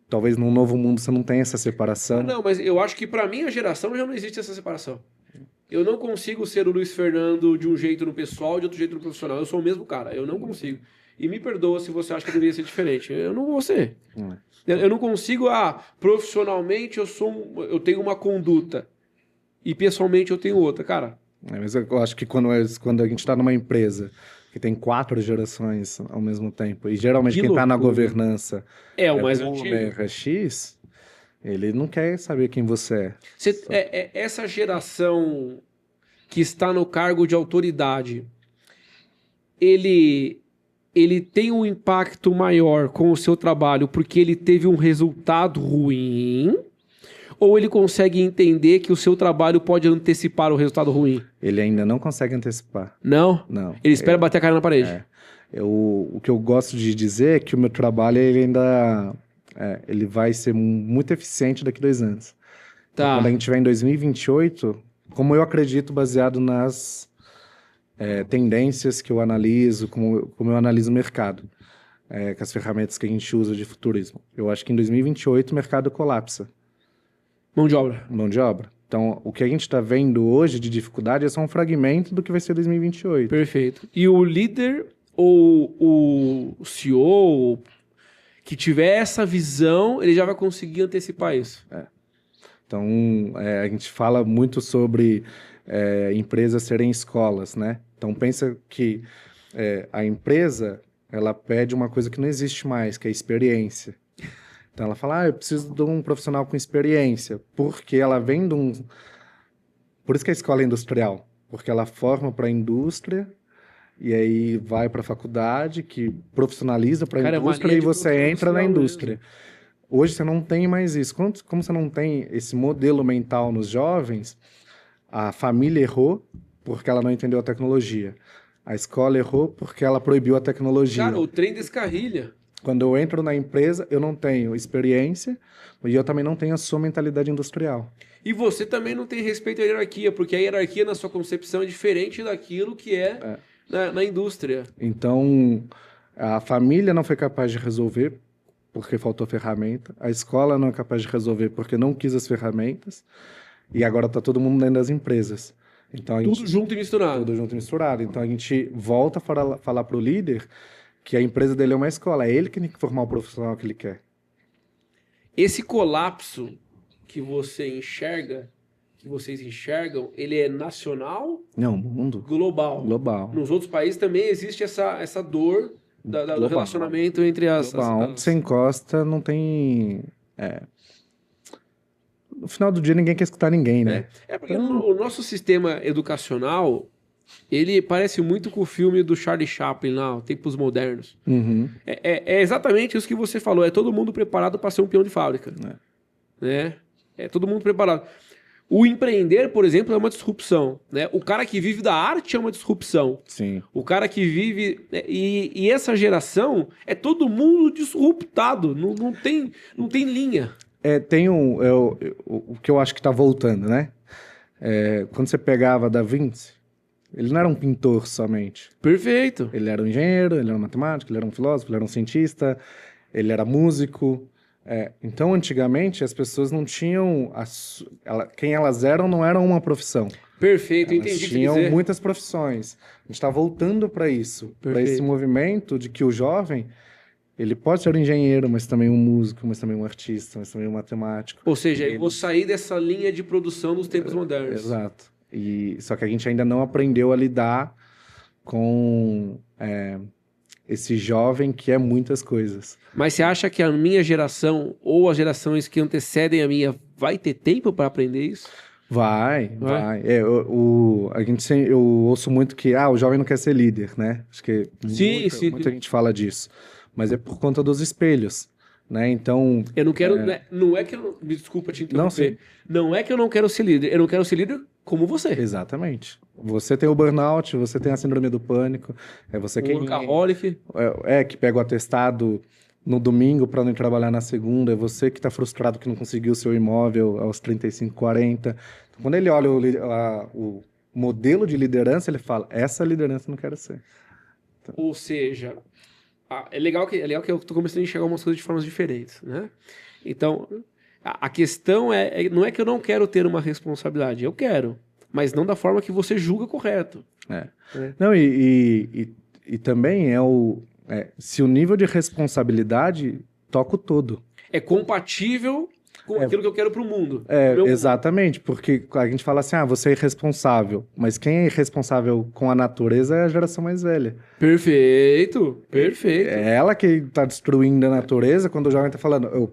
talvez num novo mundo você não tenha essa separação. Não, mas eu acho que pra minha geração já não existe essa separação. Eu não consigo ser o Luiz Fernando de um jeito no pessoal e de outro jeito no profissional. Eu sou o mesmo cara, eu não consigo. E me perdoa se você acha que deveria ser diferente. Eu não vou ser. Eu não consigo, profissionalmente eu tenho uma conduta e pessoalmente eu tenho outra, cara. Mas eu acho que quando a gente está numa empresa que tem 4 gerações ao mesmo tempo, e geralmente quem está na governança o mais antigo. É X, ele não quer saber quem você é. Essa geração que está no cargo de autoridade, ele tem um impacto maior com o seu trabalho porque ele teve um resultado ruim, ou ele consegue entender que o seu trabalho pode antecipar o resultado ruim? Ele ainda não consegue antecipar. Não? Não. Ele espera bater a cara na parede. O que eu gosto de dizer é que o meu trabalho ele ainda ele vai ser muito eficiente daqui a 2 anos. Tá. Então, quando a gente estiver em 2028, como eu acredito baseado nas tendências que eu analiso, como eu analiso o mercado, com as ferramentas que a gente usa de futurismo. Eu acho que em 2028 o mercado colapsa. Mão de obra. Mão de obra. Então, o que a gente está vendo hoje de dificuldade é só um fragmento do que vai ser 2028. Perfeito. E o líder ou o CEO que tiver essa visão, ele já vai conseguir antecipar isso. Então, a gente fala muito sobre empresas serem escolas, né? Então, pensa que a empresa, ela pede uma coisa que não existe mais, que é experiência. Então, ela fala, eu preciso de um profissional com experiência, porque ela vem de um... Por isso que a escola é industrial, porque ela forma para a indústria e aí vai para a faculdade, que profissionaliza para a indústria e você entra na indústria. Mesmo. Hoje você não tem mais isso. Como você não tem esse modelo mental nos jovens, a família errou porque ela não entendeu a tecnologia. A escola errou porque ela proibiu a tecnologia. Cara, o trem descarrilha. Quando eu entro na empresa, eu não tenho experiência e eu também não tenho a sua mentalidade industrial. E você também não tem respeito à hierarquia, porque a hierarquia, na sua concepção, é diferente daquilo que é na indústria. Então, a família não foi capaz de resolver porque faltou ferramenta, a escola não é capaz de resolver porque não quis as ferramentas, e agora está todo mundo dentro das empresas. Então, tudo junto e misturado. Tudo junto e misturado. Então, a gente volta a falar para o líder que a empresa dele é uma escola, é ele que tem que formar o profissional que ele quer. Esse colapso que você enxerga, que vocês enxergam, ele é nacional? Não, mundo. Global. Global. Nos outros países também existe essa dor do relacionamento entre as... Onde você encosta, não tem... No final do dia, ninguém quer escutar ninguém, né? Porque o nosso sistema educacional... Ele parece muito com o filme do Charlie Chaplin lá, Tempos Modernos. Uhum. É exatamente isso que você falou. É todo mundo preparado para ser um peão de fábrica. né? É todo mundo preparado. O empreender, por exemplo, é uma disrupção, né? O cara que vive da arte é uma disrupção. Sim. O cara que vive... E essa geração é todo mundo disruptado. Não tem linha. Tem o que eu acho que tá voltando, né? Quando você pegava Da Vinci, ele não era um pintor somente. Perfeito. Ele era um engenheiro, ele era um matemático, ele era um filósofo, ele era um cientista, ele era músico. Então, antigamente, as pessoas não tinham... quem elas eram não era uma profissão. Perfeito, Elas entendi o que você tinham dizer. muitas profissões. A gente está voltando para isso, para esse Perfeito. movimento de que o jovem, ele pode ser um engenheiro, mas também um músico, mas também um artista, mas também um matemático. Ou seja, eu vou sair dessa linha de produção dos tempos modernos. Exato. Só que a gente ainda não aprendeu a lidar com esse jovem que é muitas coisas. Mas você acha que a minha geração ou as gerações que antecedem a minha vai ter tempo para aprender isso? Vai. Eu ouço muito que o jovem não quer ser líder, né? Acho que muita gente fala disso. Mas é por conta dos espelhos, né? Então... Eu não quero... Não é que eu... Desculpa te interromper. Não é que eu não quero ser líder. Eu não quero ser líder como você. Exatamente. Você tem o burnout, você tem a síndrome do pânico. É você que... workaholic. Que pega o atestado no domingo para não ir trabalhar na segunda. É você que está frustrado que não conseguiu o seu imóvel aos 35, 40. Então, quando ele olha o modelo de liderança, ele fala, essa liderança eu não quero ser. Então... Ou seja... É legal que eu tô começando a enxergar umas coisas de formas diferentes, né? Então, a questão não é que eu não quero ter uma responsabilidade, eu quero, mas não da forma que você julga correto. Não, e também se o nível de responsabilidade toca o todo. É compatível com aquilo que eu quero para o mundo. Exatamente, porque a gente fala assim, você é irresponsável, mas quem é irresponsável com a natureza é a geração mais velha. Perfeito. É ela que está destruindo a natureza quando o jovem está falando...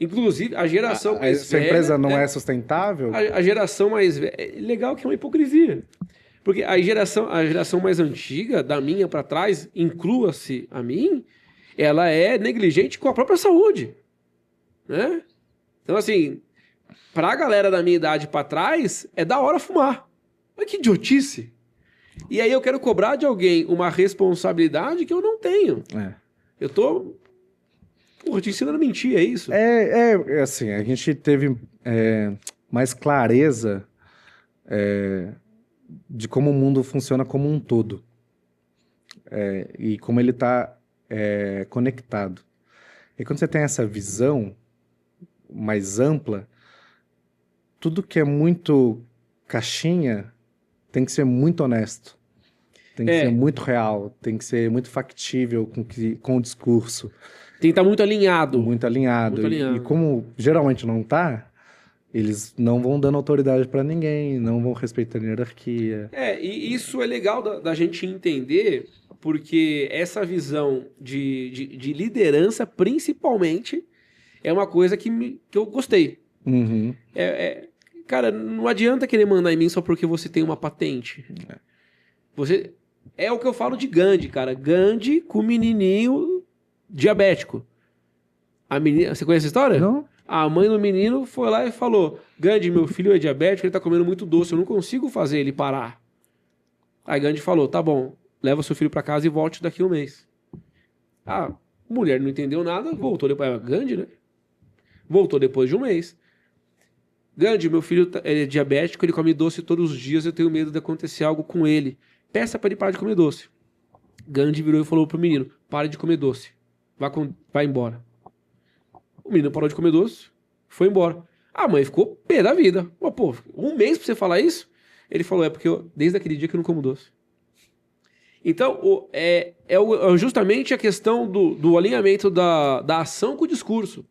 Inclusive, a geração mais velha... Se a empresa não é sustentável... A geração mais velha... É legal que é uma hipocrisia. Porque a geração mais antiga, da minha para trás, inclua-se a mim, ela é negligente com a própria saúde, né? Então, assim, pra galera da minha idade pra trás, é da hora fumar. Olha que idiotice. E aí eu quero cobrar de alguém uma responsabilidade que eu não tenho. Eu tô... Porra, te ensinando a mentir, é isso? Assim, a gente teve mais clareza de como o mundo funciona como um todo. E como ele tá conectado. E quando você tem essa visão mais ampla, tudo que é muito caixinha tem que ser muito honesto, tem que ser muito real, tem que ser muito factível com o discurso. Tem que estar muito alinhado. Muito alinhado. E como geralmente não está, eles não vão dando autoridade para ninguém, não vão respeitando a hierarquia. E isso é legal da gente entender, porque essa visão de liderança, principalmente, é uma coisa que eu gostei. Uhum. Cara, não adianta querer mandar em mim só porque você tem uma patente. É o que eu falo de Gandhi, cara. Gandhi com o menininho diabético. Você conhece a história? Não. A mãe do menino foi lá e falou: Gandhi, meu filho é diabético, ele tá comendo muito doce, eu não consigo fazer ele parar. Aí Gandhi falou: tá bom, leva seu filho pra casa e volte daqui a um mês. A mulher não entendeu nada, voltou depois. Gandhi, né? Voltou depois de um mês. Gandhi, meu filho é diabético, ele come doce todos os dias, eu tenho medo de acontecer algo com ele. Peça para ele parar de comer doce. Gandhi virou e falou pro menino: pare de comer doce. Vai embora. O menino parou de comer doce, foi embora. A mãe ficou pé da vida. Pô, um mês pra você falar isso? Ele falou: porque desde aquele dia que eu não como doce. Então, justamente a questão do alinhamento da ação com o discurso,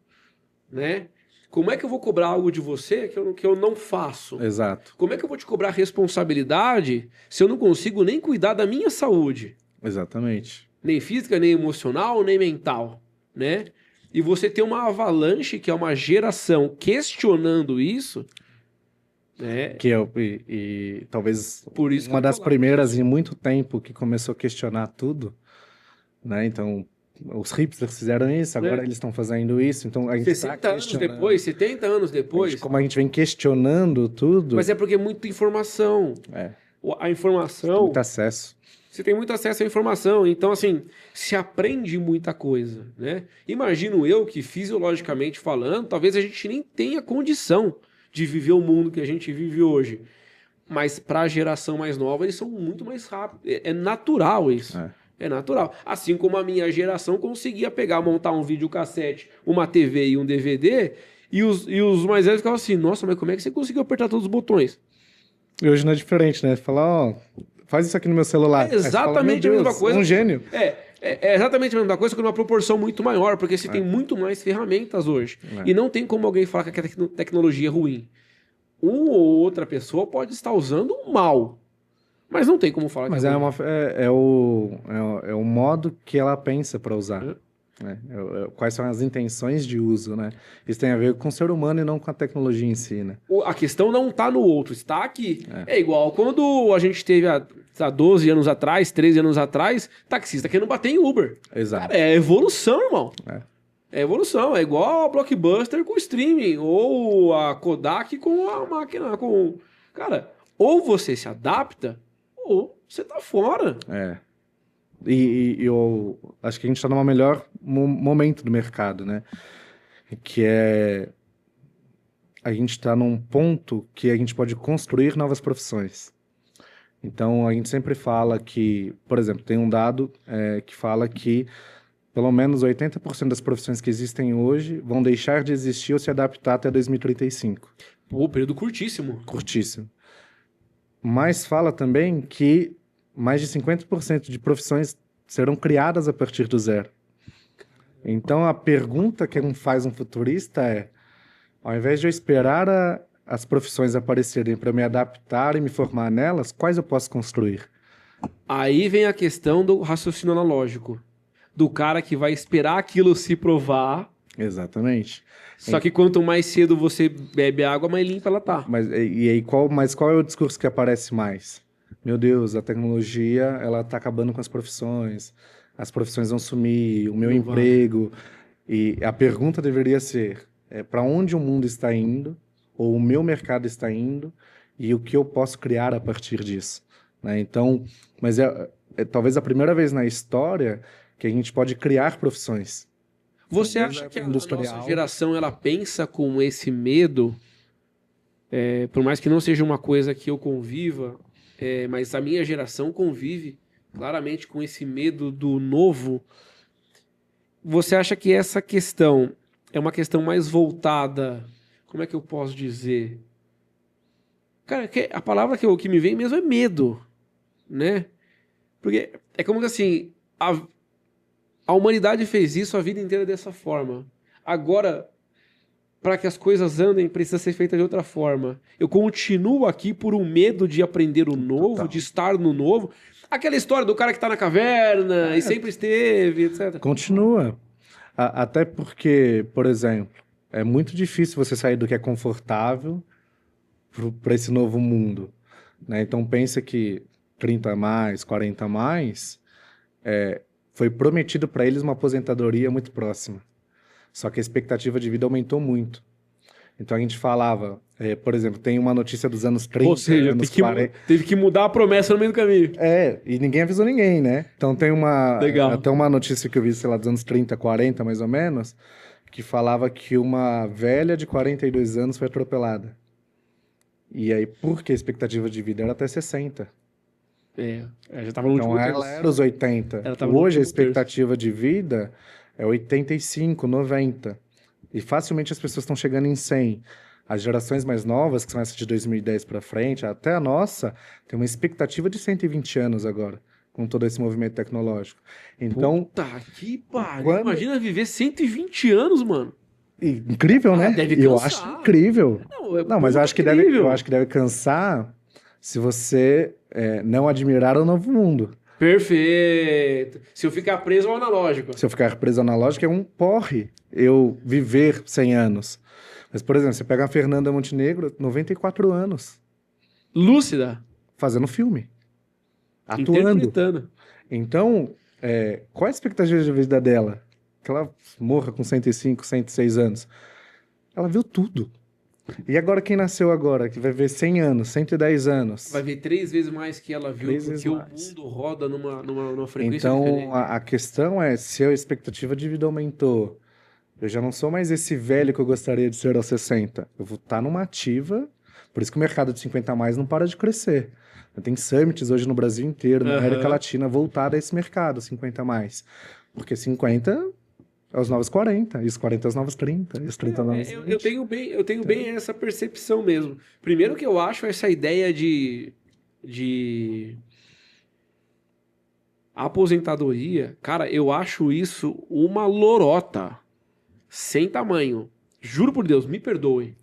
né? Como é que eu vou cobrar algo de você que eu não faço? Exato. Como é que eu vou te cobrar responsabilidade se eu não consigo nem cuidar da minha saúde? Exatamente. Nem física, nem emocional, nem mental, né? E você ter uma avalanche, que é uma geração questionando isso, né? E talvez Por isso uma das primeiras em muito tempo que começou a questionar tudo, né? Então, os hipsters fizeram isso, agora eles estão fazendo isso, então a gente 60 anos depois, 70 anos depois. Como a gente vem questionando tudo... Mas é porque é muita informação. A informação... Muito acesso. Você tem muito acesso à informação, então assim, se aprende muita coisa, né? Imagino eu que, fisiologicamente falando, talvez a gente nem tenha condição de viver o mundo que a gente vive hoje. Mas para a geração mais nova, eles são muito mais rápidos. É natural isso. É natural. Assim como a minha geração conseguia pegar, montar um videocassete, uma TV e um DVD, e os mais velhos ficavam assim, nossa, mas como é que você conseguiu apertar todos os botões? E hoje não é diferente, né? Falar, ó, faz isso aqui no meu celular. É exatamente a mesma coisa. Um gênio. É exatamente a mesma coisa, com uma proporção muito maior, porque você tem muito mais ferramentas hoje. E não tem como alguém falar que a tecnologia é ruim. Uma ou outra pessoa pode estar usando mal. Mas não tem como falar que é o modo que ela pensa para usar. Né? Quais são as intenções de uso, né? Isso tem a ver com o ser humano e não com a tecnologia em si, né? A questão não está no outro, está aqui. É igual quando a gente teve há 12 anos atrás, 13 anos atrás, taxista querendo bater em Uber. Exato. Cara, é evolução, irmão. É evolução, é igual a Blockbuster com o streaming, ou a Kodak com a máquina. Cara, ou você se adapta, ou você tá fora. E eu acho que a gente está num melhor momento do mercado, né? Que é... A gente está num ponto que a gente pode construir novas profissões. Então, a gente sempre fala que... Por exemplo, tem um dado que fala que pelo menos 80% das profissões que existem hoje vão deixar de existir ou se adaptar até 2035. Pô, período curtíssimo. Curtíssimo. Mas fala também que mais de 50% de profissões serão criadas a partir do zero. Então, a pergunta que faz um futurista é, ao invés de eu esperar as profissões aparecerem para me adaptar e me formar nelas, quais eu posso construir? Aí vem a questão do raciocínio analógico. Do cara que vai esperar aquilo se provar. Exatamente. Só que quanto mais cedo você bebe água, mais limpa ela tá. Mas qual é o discurso que aparece mais? Meu Deus, a tecnologia, ela tá acabando com as profissões vão sumir, o meu emprego. E a pergunta deveria ser, para onde o mundo está indo, ou o meu mercado está indo, e o que eu posso criar a partir disso. Né? Então, mas é talvez a primeira vez na história que a gente pode criar profissões. Você acha que a nossa geração ela pensa com esse medo, por mais que não seja uma coisa que eu conviva, mas a minha geração convive claramente com esse medo do novo? Você acha que essa questão é uma questão mais voltada, como é que eu posso dizer? Cara, a palavra que me vem mesmo é medo, né? Porque é como que assim, a humanidade fez isso a vida inteira dessa forma. Agora, para que as coisas andem, precisa ser feita de outra forma. Eu continuo aqui por um medo de aprender o novo, Total. de estar no novo. Aquela história do cara que está na caverna e sempre esteve, etc. Continua. Até porque, por exemplo, é muito difícil você sair do que é confortável para esse novo mundo. Né? Então, pensa que 30 a mais, 40 a mais, foi prometido para eles uma aposentadoria muito próxima. Só que a expectativa de vida aumentou muito. Então a gente falava, por exemplo, tem uma notícia dos anos 30, ou seja, anos 40. Teve que mudar a promessa no meio do caminho. E ninguém avisou ninguém, né? Então tem Legal. até uma notícia que eu vi, sei lá, dos anos 30, 40, mais ou menos, que falava que uma velha de 42 anos foi atropelada. E aí, porque a expectativa de vida era até 60. Já tava no último Então ela era os 80. Hoje a expectativa de vida é 85, 90. E facilmente as pessoas estão chegando em 100. As gerações mais novas, que são essas de 2010 para frente, até a nossa, tem uma expectativa de 120 anos agora, com todo esse movimento tecnológico. Então, puta que pariu. Imagina viver 120 anos, mano. Incrível, né? Deve cansar. Eu acho incrível. Não, mas eu acho que deve cansar se você não admirar o novo mundo. Perfeito. Se eu ficar preso ao analógico. Se eu ficar preso ao analógico, é um porre eu viver 100 anos. Mas, por exemplo, você pega a Fernanda Montenegro, 94 anos. Lúcida. Fazendo filme. Atuando. Interpretando. Então, qual a expectativa de vida dela? Que ela morra com 105, 106 anos. Ela viu tudo. E agora quem nasceu agora, que vai ver 100 anos, 110 anos? Vai ver 3 vezes mais que ela viu, 3 vezes porque o mais. mundo roda numa frequência diferente. Então, a questão é, se a expectativa de vida aumentou, eu já não sou mais esse velho que eu gostaria de ser aos 60. Eu vou estar numa ativa, por isso que o mercado de 50 a mais não para de crescer. Tem summits hoje no Brasil inteiro, na América Latina, voltada a esse mercado, 50 a mais. Porque 50 é os novos 40, e os 40 é os novos 30, e os 30 é os novos 20. Eu tenho bem essa percepção mesmo. Primeiro que eu acho essa ideia de aposentadoria, cara, eu acho isso uma lorota sem tamanho. Juro por Deus, me perdoem.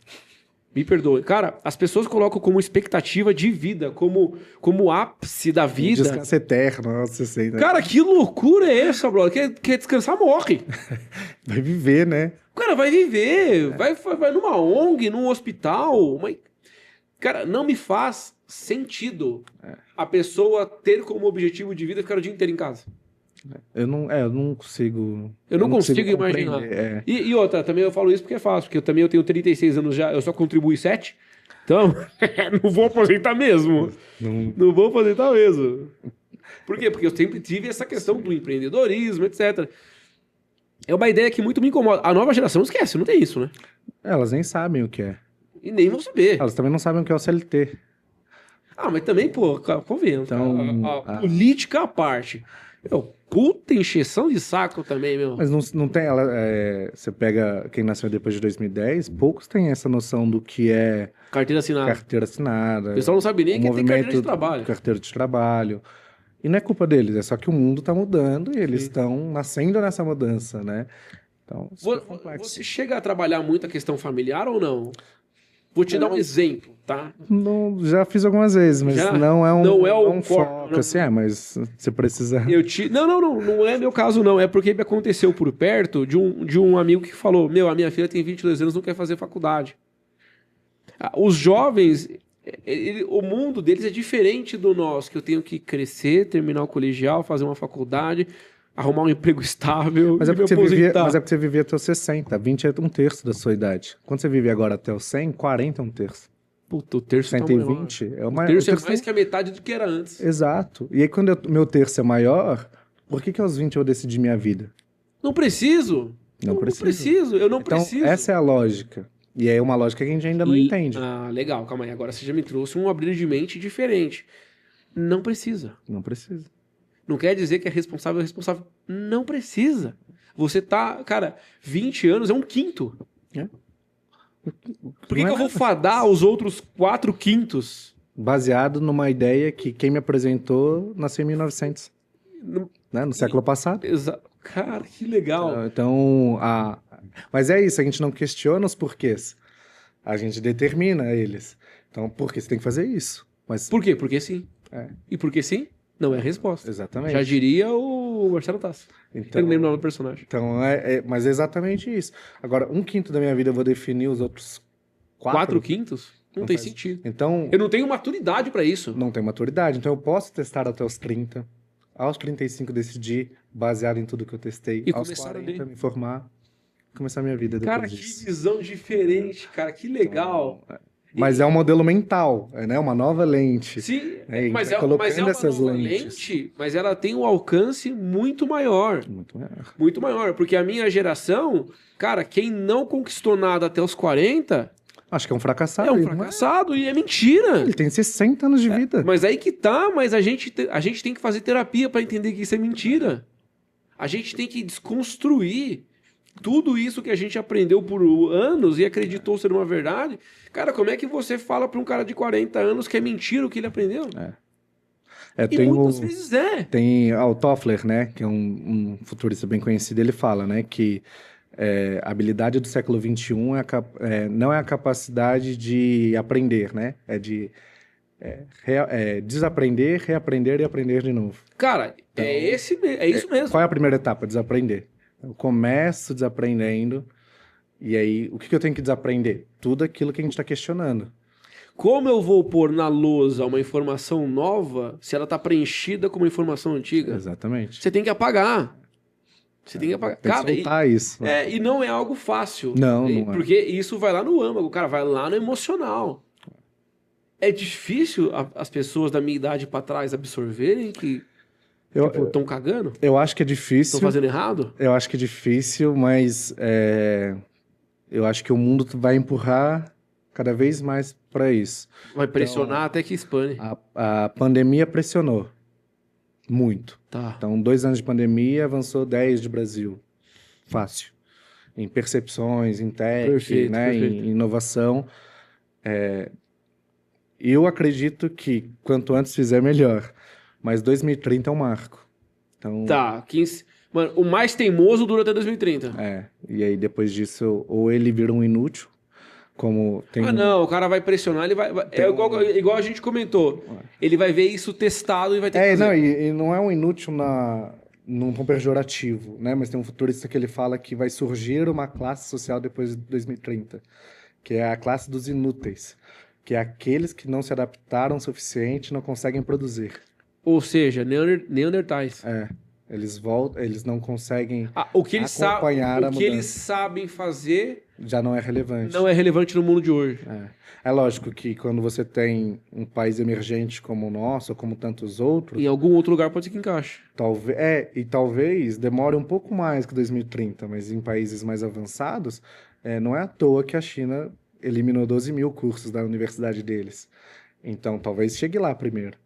Me perdoe. Cara, as pessoas colocam como expectativa de vida, como ápice da vida. Descanso eterno, aos 60. Cara, que loucura é essa, brother? Quer descansar, morre. Vai viver, né? Cara, vai viver. Vai numa ONG, num hospital. Mas... Cara, não me faz sentido a pessoa ter como objetivo de vida ficar o dia inteiro em casa. Eu não consigo. Eu não consigo imaginar. compreender. E outra, também eu falo isso porque é fácil, porque eu tenho 36 anos já, eu só contribuí 7. Então, não vou aposentar mesmo. Não vou aposentar mesmo. Por quê? Porque eu sempre tive essa questão do empreendedorismo, etc. É uma ideia que muito me incomoda. A nova geração esquece, não tem isso, né? Elas nem sabem o que é. E nem vão saber. Elas também não sabem o que é o CLT. Ah, mas também, pô, convenhamos. Então, a política à parte. Puta encheção de saco também, meu. Mas não tem ela. Você pega quem nasceu depois de 2010, poucos têm essa noção do que é Carteira assinada. carteira assinada. O pessoal não sabe nem que tem carteira de trabalho. Carteira de trabalho. E não é culpa deles, é só que o mundo está mudando e eles estão nascendo nessa mudança, né? Então, super complexo. Você chega a trabalhar muito a questão familiar ou não? Vou te dar um exemplo, tá? Não, já fiz algumas vezes, mas não é um foco, assim, mas você precisa... Não é meu caso não, é porque me aconteceu por perto de um amigo que falou, a minha filha tem 22 anos, não quer fazer faculdade. Os jovens, o mundo deles é diferente do nosso, que eu tenho que crescer, terminar o colegial, fazer uma faculdade, arrumar um emprego estável mas e me aposentar. Mas é porque você vivia até os 60, 20 é um terço da sua idade. Quando você vive agora até os 100, 40 é um terço. Puta, o terço 120 tá é uma... O terço é mais que a metade do que era antes. Exato. E aí quando meu terço é maior, por que aos 20 eu decidi minha vida? Não preciso. Eu não preciso. Então, essa é a lógica. E é uma lógica que a gente ainda não entende. Ah, legal, calma aí. Agora você já me trouxe um abrir de mente diferente. Não precisa. Não precisa. Não quer dizer que é responsável. Não precisa. Você tá, cara, 20 anos é um quinto. Por que eu vou fadar os outros 4 quintos? Baseado numa ideia que quem me apresentou nasceu em 1900. No século passado. Cara, que legal. Então, mas é isso, a gente não questiona os porquês. A gente determina eles. Então, por que você tem que fazer isso? Mas... Por quê? Porque sim. E porque sim? Não é a resposta. Exatamente. Já diria o Marcelo Tasso. Então, eu não lembro o nome do personagem. Então, mas é exatamente isso. Agora, 1/5 da minha vida eu vou definir os outros 4 quintos? Não tem sentido. Então, eu não tenho maturidade para isso. Não tenho maturidade. Então, eu posso testar até os 30. Aos 35, decidir, baseado em tudo que eu testei. E aos começar 40, me formar. Começar a minha vida depois cara, disso. Que visão diferente, cara. Que legal. Então, mas é um modelo mental, né? Uma nova lente. Sim, mas é uma essas nova lente, mas ela tem um alcance muito maior. Muito maior. Muito maior, porque a minha geração, cara, quem não conquistou nada até os 40... Acho que é um fracassado. É um fracassado e é mentira. Ele tem 60 anos de vida. Mas aí que tá, mas a gente tem que fazer terapia para entender que isso é mentira. A gente tem que desconstruir tudo isso que a gente aprendeu por anos e acreditou ser uma verdade. Cara, como é que você fala para um cara de 40 anos que é mentira o que ele aprendeu? Muitas vezes Tem o Toffler, né, que é um futurista bem conhecido, ele fala, né, que a habilidade do século XXI não é a capacidade de aprender, né, é de desaprender, reaprender e aprender de novo. Cara, então, é isso mesmo. Qual é a primeira etapa? Desaprender. Eu começo desaprendendo, e aí, o que eu tenho que desaprender? Tudo aquilo que a gente está questionando. como eu vou pôr na lousa uma informação nova se ela está preenchida com uma informação antiga? Exatamente. Você tem que apagar. Você tem que apagar. Tem que Cara, soltar isso. e não é algo fácil. Não é. Porque isso vai lá no âmago, cara, vai lá no emocional. É difícil as pessoas da minha idade para trás absorverem que estão cagando? Eu acho que é difícil. Estão fazendo errado? Eu acho que é difícil, mas eu acho que o mundo vai empurrar cada vez mais para isso. Vai pressionar até que espane. A pandemia pressionou muito. Tá. Então, 2 anos de pandemia, avançou 10 de Brasil. Fácil. Em percepções, em tech, Perfeito, né, perfeito. em inovação. Eu acredito que quanto antes fizer, melhor. Mas 2030 é um marco. Então, Tá, 15... Mano, o mais teimoso dura até 2030. E aí depois disso, ou ele vira um inútil, como tem... Não, o cara vai pressionar, ele vai... É igual a gente comentou. Ele vai ver isso testado e vai ter que fazer. Não, e não é um inútil num tom pejorativo, né? Mas tem um futurista que ele fala que vai surgir uma classe social depois de 2030, que é a classe dos inúteis, que é aqueles que não se adaptaram o suficiente e não conseguem produzir. Ou seja, neandertais. Eles voltam, eles não conseguem o que eles acompanhar a o que eles sabem fazer já não é relevante. não é relevante no mundo de hoje. É lógico que quando você tem um país emergente como o nosso, ou como tantos outros... Em algum outro lugar pode ser que encaixe. Talvez demore um pouco mais que 2030, mas em países mais avançados, não é à toa que a China eliminou 12 mil cursos da universidade deles. Então, talvez chegue lá primeiro.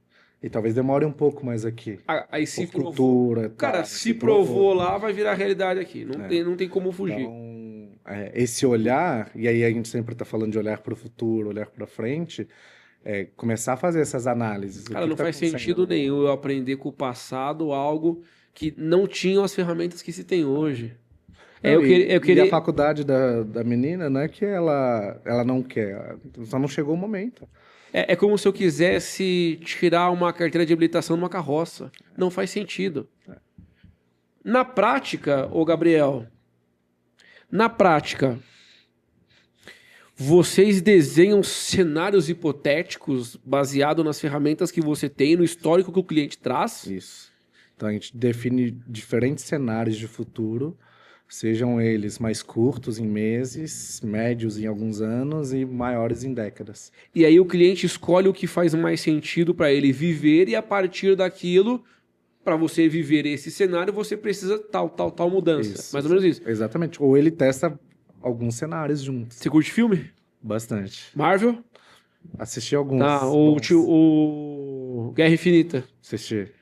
E talvez demore um pouco mais aqui. Aí se provou. Cultura, Cara, se provou lá, vai virar realidade aqui. Não tem como fugir. Então, esse olhar, e aí a gente sempre está falando de olhar para o futuro, olhar para frente, começar a fazer essas análises. Cara, não faz sentido nenhum eu aprender com o passado algo que não tinham as ferramentas que se tem hoje. E a faculdade da menina, não é que ela não quer, só não chegou o momento. É como se eu quisesse tirar uma carteira de habilitação numa carroça. Não faz sentido. Na prática, ô Gabriel, vocês desenham cenários hipotéticos baseado nas ferramentas que você tem, no histórico que o cliente traz? Isso. Então a gente define diferentes cenários de futuro, sejam eles mais curtos em meses, médios em alguns anos e maiores em décadas. E aí o cliente escolhe o que faz mais sentido para ele viver e a partir daquilo, para você viver esse cenário, você precisa tal mudança. Isso, mais ou menos isso. Exatamente. Ou ele testa alguns cenários juntos. Você curte filme? Bastante. Marvel? Assisti alguns. O Guerra Infinita. Assisti.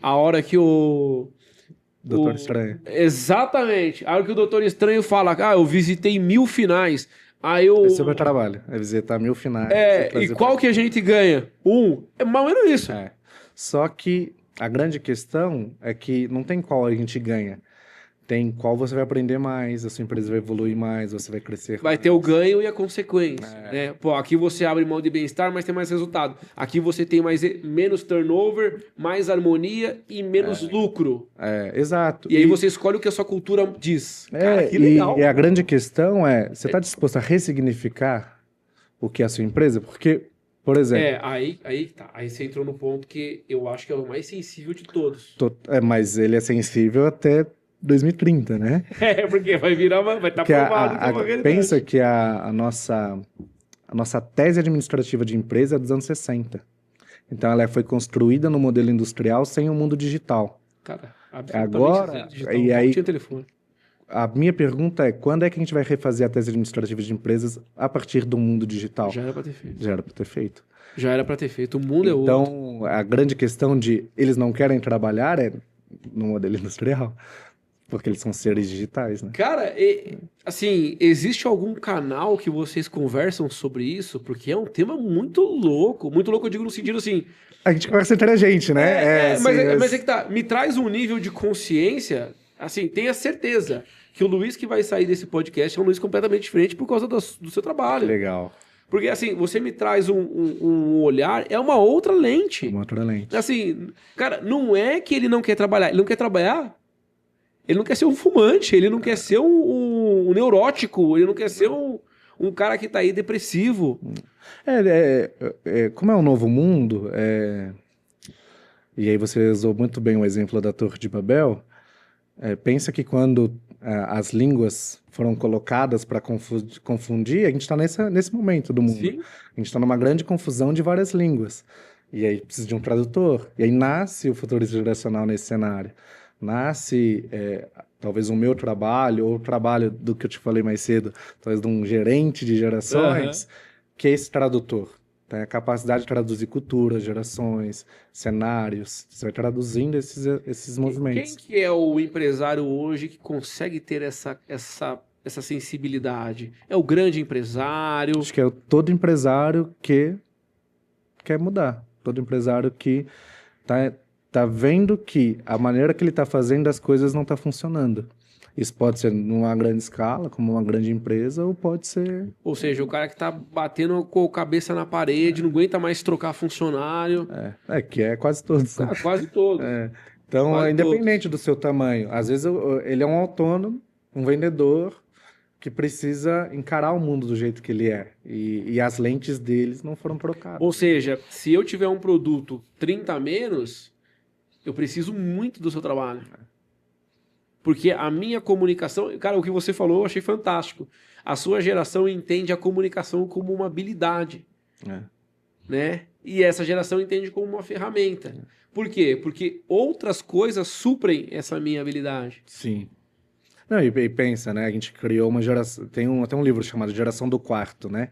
A hora que o... Doutor Estranho. Exatamente. A hora que o Doutor Estranho fala, eu visitei 1000 finais. Aí eu... Esse é o meu trabalho, é visitar 1000 finais. E qual que a gente ganha? É mais ou menos isso. Só que a grande questão é que não tem qual a gente ganha. Tem qual você vai aprender mais, a sua empresa vai evoluir mais, você vai crescer Vai ter o ganho e a consequência. Né? Pô, aqui você abre mão de bem-estar, mas tem mais resultado. Aqui você tem menos turnover, mais harmonia e menos lucro. Exato. E aí você escolhe o que a sua cultura diz. Cara, que legal. E a grande questão você está disposto a ressignificar o que é a sua empresa? Porque, por exemplo... Aí você entrou no ponto que eu acho que é o mais sensível de todos. Mas ele é sensível até 2030, né? Porque vai estar provado que é uma realidade. Pensa que a nossa tese administrativa de empresa é dos anos 60. Então ela foi construída no modelo industrial sem o mundo digital. Cara, agora, digital, e aí, tinha telefone. A minha pergunta é, quando é que a gente vai refazer a tese administrativa de empresas a partir do mundo digital? Já era para ter feito. Já era para ter feito. Já era para ter feito. O mundo é outro. Então, a grande questão de eles não querem trabalhar é no modelo industrial. Porque eles são seres digitais, né? Cara, assim, existe algum canal que vocês conversam sobre isso? Porque é um tema muito louco. Muito louco, eu digo no sentido assim... A gente conversa entre a gente, né? Mas é que tá, me traz um nível de consciência, assim, tenha certeza que o Luiz que vai sair desse podcast é um Luiz completamente diferente por causa do seu trabalho. Legal. Porque, assim, você me traz um olhar, é uma outra lente. Uma outra lente. Assim, cara, não é que ele não quer trabalhar, ele não quer trabalhar... Ele não quer ser um fumante, ele não quer ser um neurótico, ele não quer ser Um cara que tá aí depressivo. Como é um novo mundo, e aí você usou muito bem o exemplo da Torre de Babel, pensa que quando as línguas foram colocadas para confundir, a gente está nesse momento do mundo. Sim. A gente está numa grande confusão de várias línguas. E aí precisa de um tradutor. E aí nasce o futurismo geracional nesse cenário. Nasce, talvez, o meu trabalho, ou o trabalho do que eu te falei mais cedo, talvez de um gerente de gerações, que é esse tradutor. Tem a capacidade de traduzir culturas, gerações, cenários. Você vai traduzindo esses movimentos. Quem que é o empresário hoje que consegue ter essa sensibilidade? É o grande empresário? Acho que é todo empresário que quer mudar. Todo empresário que tá vendo que a maneira que ele está fazendo as coisas não está funcionando. Isso pode ser numa grande escala, como uma grande empresa, ou pode ser... Ou seja, o cara que tá batendo com a cabeça na parede, não aguenta mais trocar funcionário. que é quase todos. Né? Quase todos. Então, Quase independente do seu tamanho, às vezes ele é um autônomo, um vendedor, que precisa encarar o mundo do jeito que ele é. E as lentes deles não foram trocadas. Ou seja, se eu tiver um produto 30 a menos, eu preciso muito do seu trabalho. Porque a minha comunicação... Cara, o que você falou eu achei fantástico. A sua geração entende a comunicação como uma habilidade. Né? E essa geração entende como uma ferramenta. Por quê? Porque outras coisas suprem essa minha habilidade. Sim. Não, e pensa, né? A gente criou uma geração... Tem até um livro chamado Geração do Quarto, né?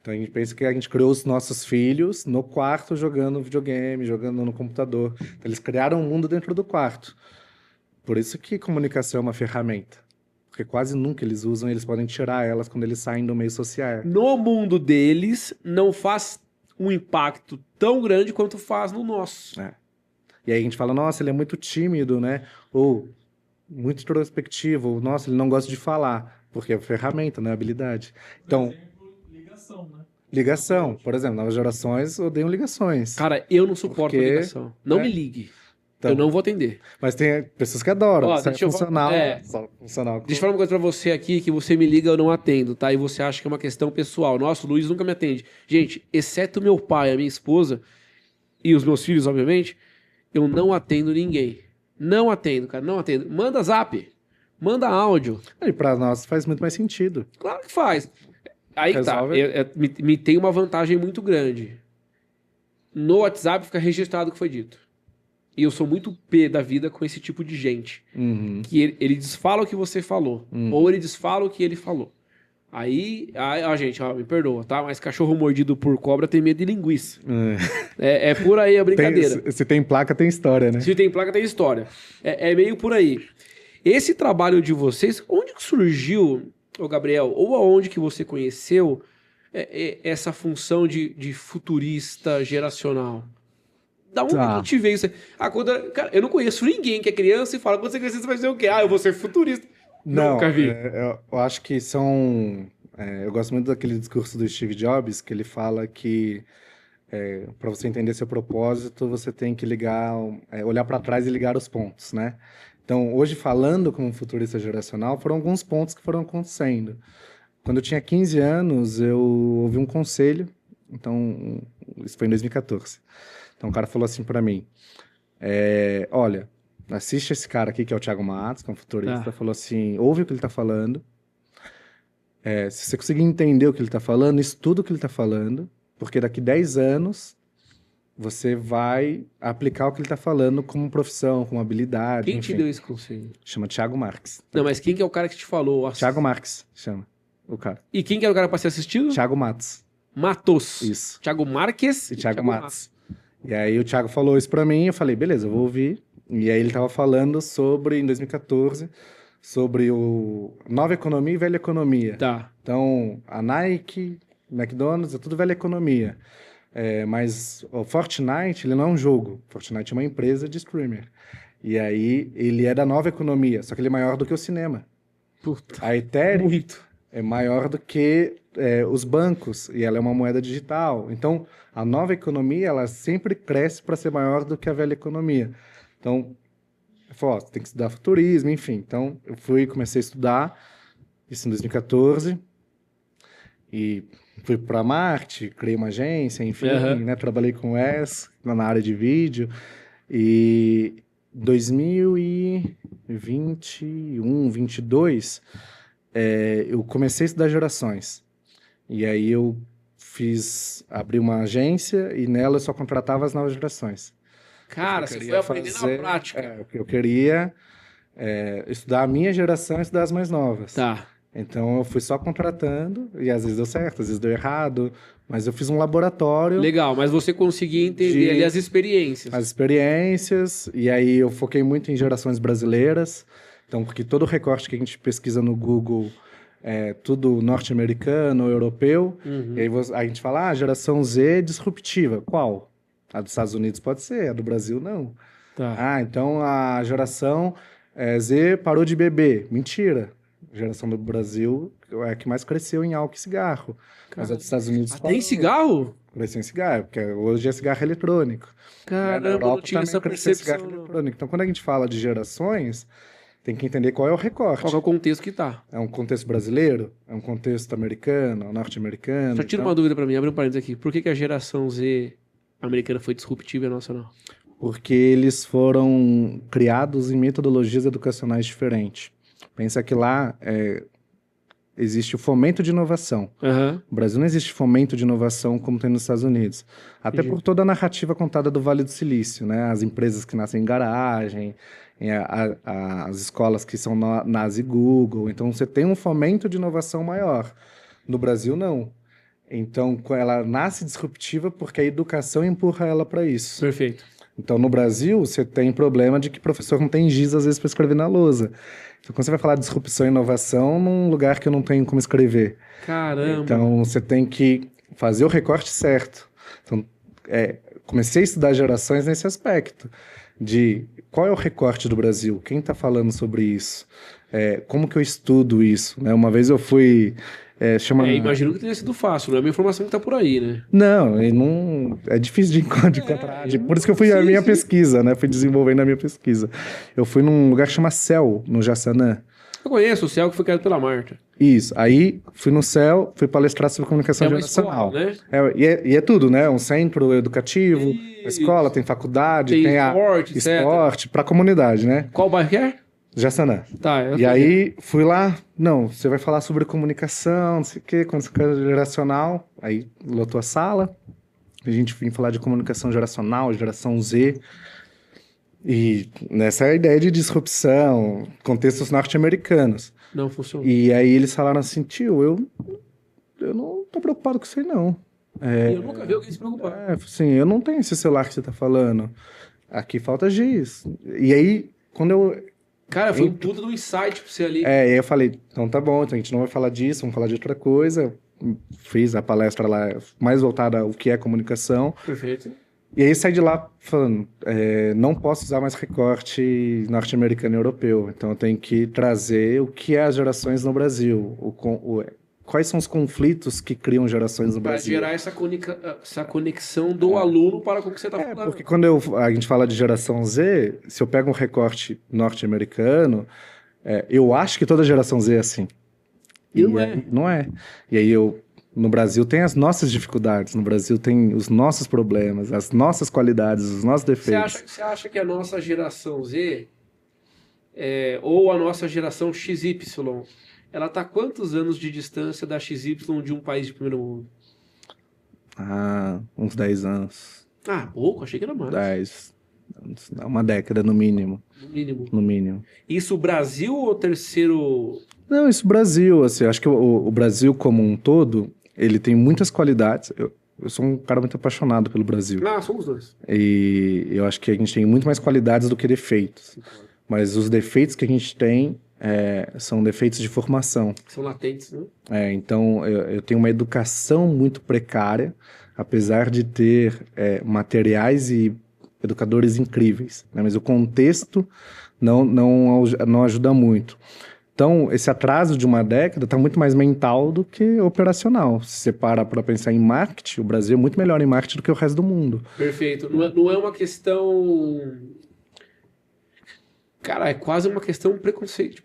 Então a gente pensa que a gente criou os nossos filhos no quarto jogando videogame, jogando no computador. Então, eles criaram um mundo dentro do quarto. Por isso que comunicação é uma ferramenta. Porque quase nunca eles usam, eles podem tirar elas quando eles saem do meio social. No mundo deles, não faz um impacto tão grande quanto faz no nosso. E aí a gente fala, nossa, ele é muito tímido, né? Ou muito introspectivo, ou, nossa, ele não gosta de falar. Porque é ferramenta, não é habilidade. Então, ligação, né? Ligação, por exemplo, novas gerações odeiam ligações. Cara, eu não suporto Porque, ligação. Não me ligue. Então, eu não vou atender. Mas tem pessoas que adoram. Ó, Isso é deixa eu funcional. funcional. Deixa eu falar uma coisa pra você aqui, que você me liga, eu não atendo, tá? E você acha que é uma questão pessoal. Nossa, o Luiz nunca me atende. Gente, exceto meu pai, a minha esposa e os meus filhos, obviamente, eu não atendo ninguém. Não atendo, cara, não atendo. Manda zap, manda áudio. E pra nós faz muito mais sentido. Claro que faz. Aí que tá, Resolve. me tem uma vantagem muito grande. No WhatsApp fica registrado o que foi dito. E eu sou muito pé da vida com esse tipo de gente. Uhum. Que ele desfala o que você falou. Ou ele desfala o que ele falou. Aí, gente, me perdoa, tá? Mas cachorro mordido por cobra tem medo de linguiça. É por aí a brincadeira. Se tem placa, tem história, né? Se tem placa, tem história. É meio por aí. Esse trabalho de vocês, onde que surgiu, ô Gabriel, ou aonde que você conheceu essa função de futurista geracional? Da onde que a gente veio isso? Cara, eu não conheço ninguém que é criança e fala, quando você crescer, você vai ser o quê? Eu vou ser futurista. Não, Nunca vi. Eu acho que são... eu gosto muito daquele discurso do Steve Jobs, que ele fala que para você entender seu propósito, você tem que olhar para trás e ligar os pontos, né? Então, hoje, falando como futurista geracional, foram alguns pontos que foram acontecendo. Quando eu tinha 15 anos, eu ouvi um conselho, então, isso foi em 2014. Então, o cara falou assim para mim, olha, assiste esse cara aqui, que é o Thiago Matos, que é um futurista, falou assim, ouve o que ele tá falando, se você conseguir entender o que ele tá falando, estuda o que ele tá falando, porque daqui 10 anos você vai aplicar o que ele tá falando como profissão, como habilidade, Quem enfim. te deu esse conselho? Chama Thiago Marques. Não, mas quem que é o cara que te falou? Thiago Marques, chama o cara. E quem que era o cara pra ser assistido? Thiago Matos. Matos. Isso. Thiago Marques E Thiago Matos. E aí o Thiago falou isso pra mim, eu falei, beleza, eu vou ouvir. E aí ele tava falando em 2014, sobre nova economia e velha economia. Tá. Então, a Nike, McDonald's, é tudo velha economia. Mas o Fortnite, ele não é um jogo. Fortnite é uma empresa de streamer. E aí ele é da nova economia, só que ele é maior do que o cinema. Puta. A Ethereum Muito. é maior do que os bancos, e ela é uma moeda digital. Então, a nova economia, ela sempre cresce para ser maior do que a velha economia. Então, eu falei, tem que estudar futurismo, enfim. Então, eu comecei a estudar, isso em 2014, E fui para marketing, criei uma agência, enfim, Aham. né? Trabalhei com S na área de vídeo. E 2021, 22, eu comecei a estudar gerações. E aí eu abri uma agência e nela eu só contratava as novas gerações. Cara, você foi aprender na prática. O que eu queria estudar a minha geração e estudar as mais novas. Tá. Então eu fui só contratando, e às vezes deu certo, às vezes deu errado, mas eu fiz um laboratório, Legal, mas você conseguia entender ali as experiências. as experiências, e aí eu foquei muito em gerações brasileiras, então porque todo o recorte que a gente pesquisa no Google é tudo norte-americano, europeu, e aí a gente fala, geração Z disruptiva, qual? A dos Estados Unidos pode ser, a do Brasil não. Tá. Então a geração Z parou de beber. Mentira. A geração do Brasil é a que mais cresceu em álcool e cigarro. Mas a dos Estados Unidos Até em cigarro? cresceu em cigarro, porque hoje é cigarro eletrônico. E na Caramba, eu não Europa tive também essa cresceu cigarro percepção. Não. eletrônico. Então, quando a gente fala de gerações, tem que entender qual é o recorte. Qual que é o contexto que tá? É um contexto brasileiro? É um contexto americano, norte-americano? Só tira Então, uma dúvida pra mim, abre um parênteses aqui. Por que que a geração Z americana foi disruptiva e a nossa não? porque eles foram criados em metodologias educacionais diferentes. Pensa que lá existe o fomento de inovação. Aham. No Brasil não existe fomento de inovação como tem nos Estados Unidos. Até Entendi. por toda a narrativa contada do Vale do Silício, né? As empresas que nascem em garagem, as escolas que são NASA e Google. Então, você tem um fomento de inovação maior. No Brasil, não. Então, ela nasce disruptiva porque a educação empurra ela para isso. Perfeito. Então, no Brasil, você tem problema de que o professor não tem giz, às vezes, para escrever na lousa. Então, quando você vai falar de disrupção e inovação, num lugar que eu não tenho como escrever. Caramba. Então, você tem que fazer o recorte certo. Então, comecei a estudar gerações nesse aspecto, de qual é o recorte do Brasil, quem está falando sobre isso, como que eu estudo isso, né? Uma vez eu fui... Imagino que tenha sido fácil, não é uma informação que tá por aí, né? Não, e não é difícil de encontrar. Por isso que eu fui a minha pesquisa, né? Fui desenvolvendo a minha pesquisa. Eu fui num lugar que chama CEL, no Jaçanã. Eu conheço o céu que foi criado pela Marta. Isso. Aí fui no CEL, fui palestrar sobre comunicação É uma geracional. escola, né? E é tudo, né? Um centro educativo, Isso. escola, tem faculdade, Tem tem esporte, etc. esporte para a comunidade, né? Qual bairro que é? Jaçanã. Tá, E aí fui lá, não, você vai falar sobre comunicação, não sei o quê, comunicação geracional. Aí lotou a sala, a gente vinha falar de comunicação geracional, geração Z. E nessa ideia de disrupção, contextos norte-americanos. Não funcionou. E aí eles falaram assim, tio, eu não tô preocupado com isso aí, não. E eu nunca vi alguém se preocupar. Assim, eu não tenho esse celular que você tá falando. Aqui falta giz. E aí, quando eu... Cara, foi um puta do insight pra você ali. E aí eu falei, então tá bom, então a gente não vai falar disso, vamos falar de outra coisa. Fiz a palestra lá mais voltada ao que é comunicação. Perfeito. E aí saí de lá falando, não posso usar mais recorte norte-americano e europeu. Então eu tenho que trazer o que é as gerações no Brasil. Quais são os conflitos que criam gerações no Pra Brasil. gerar essa conexão do aluno para com o que você tá falando. Porque quando a gente fala de geração Z, se eu pego um recorte norte-americano, eu acho que toda geração Z é assim. E não é. Não é. E aí no Brasil tem as nossas dificuldades, no Brasil tem os nossos problemas, as nossas qualidades, os nossos defeitos. Você acha que a nossa geração Z, ou a nossa geração XY, ela tá quantos anos de distância da XY de um país de primeiro mundo? Uns 10 anos. Pouco, achei que era mais. 10. Uma década, no mínimo. No mínimo. No mínimo. Isso Brasil ou terceiro? Não, isso Brasil, assim, acho que o Brasil como um todo, ele tem muitas qualidades. Eu sou um cara muito apaixonado pelo Brasil. Somos dois. E eu acho que a gente tem muito mais qualidades do que defeitos. Mas os defeitos que a gente tem são defeitos de formação. São latentes, né? Então, eu tenho uma educação muito precária, apesar de ter materiais e educadores incríveis, né? Mas o contexto não ajuda muito. Então, esse atraso de uma década está muito mais mental do que operacional. Se você para pensar em marketing, o Brasil é muito melhor em marketing do que o resto do mundo. Perfeito. Não é uma questão... Cara, é quase uma questão de preconceito.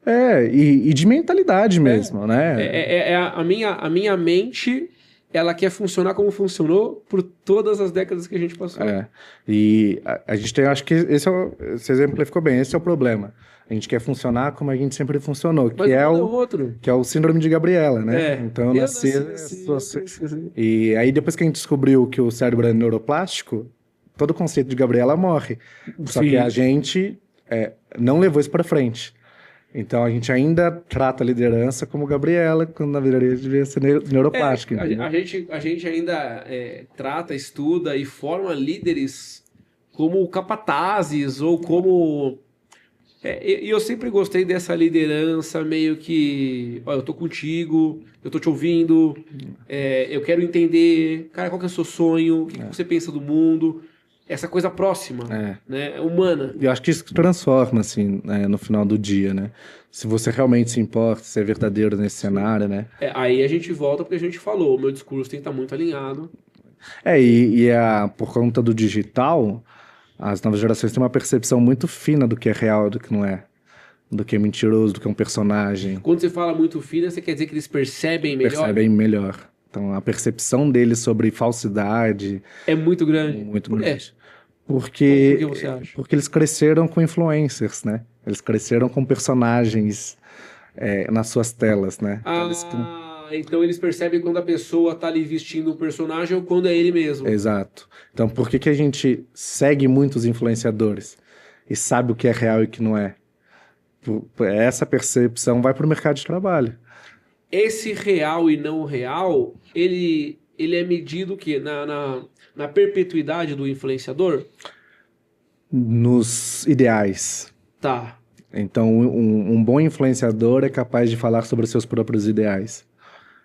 E de mentalidade mesmo, né? A minha mente, ela quer funcionar como funcionou por todas as décadas que a gente passou. E a gente tem, acho que esse exemplificou bem, esse é o problema. A gente quer funcionar como a gente sempre funcionou, Mas outro. que é o síndrome de Gabriela, né? Então eu nasci assim. E aí depois que a gente descobriu que o cérebro é neuroplástico, todo o conceito de Gabriela morre. Só que a gente não levou isso para frente. Então a gente ainda trata a liderança como Gabriela, quando na verdade devia ser neuroplástica. A gente ainda trata, estuda e forma líderes como capatazes ou como... E eu sempre gostei dessa liderança meio que... Ó, eu tô contigo, eu tô te ouvindo, eu quero entender, cara, qual que é o seu sonho, o que você pensa do mundo... Essa coisa próxima, né, humana. Eu acho que isso transforma, assim, no final do dia, né? Se você realmente se importa, se é verdadeiro nesse cenário, né? Aí a gente volta porque a gente falou, o meu discurso tem que estar muito alinhado. Por conta do digital, as novas gerações têm uma percepção muito fina do que é real e do que não é. Do que é mentiroso, do que é um personagem. Quando você fala muito fina, você quer dizer que eles percebem melhor? Percebem melhor. Então, a percepção deles sobre falsidade... É muito grande. Muito grande. Por que você acha? Porque eles cresceram com influencers, né? Eles cresceram com personagens nas suas telas, né? Então eles percebem quando a pessoa tá ali vestindo um personagem ou quando é ele mesmo. Exato. Então, por que a gente segue muitos influenciadores e sabe o que é real e o que não é? Essa percepção vai para o mercado de trabalho. Esse real e não real, ele é medido o quê? Na perpetuidade do influenciador? Nos ideais. Tá. Então, um bom influenciador é capaz de falar sobre os seus próprios ideais.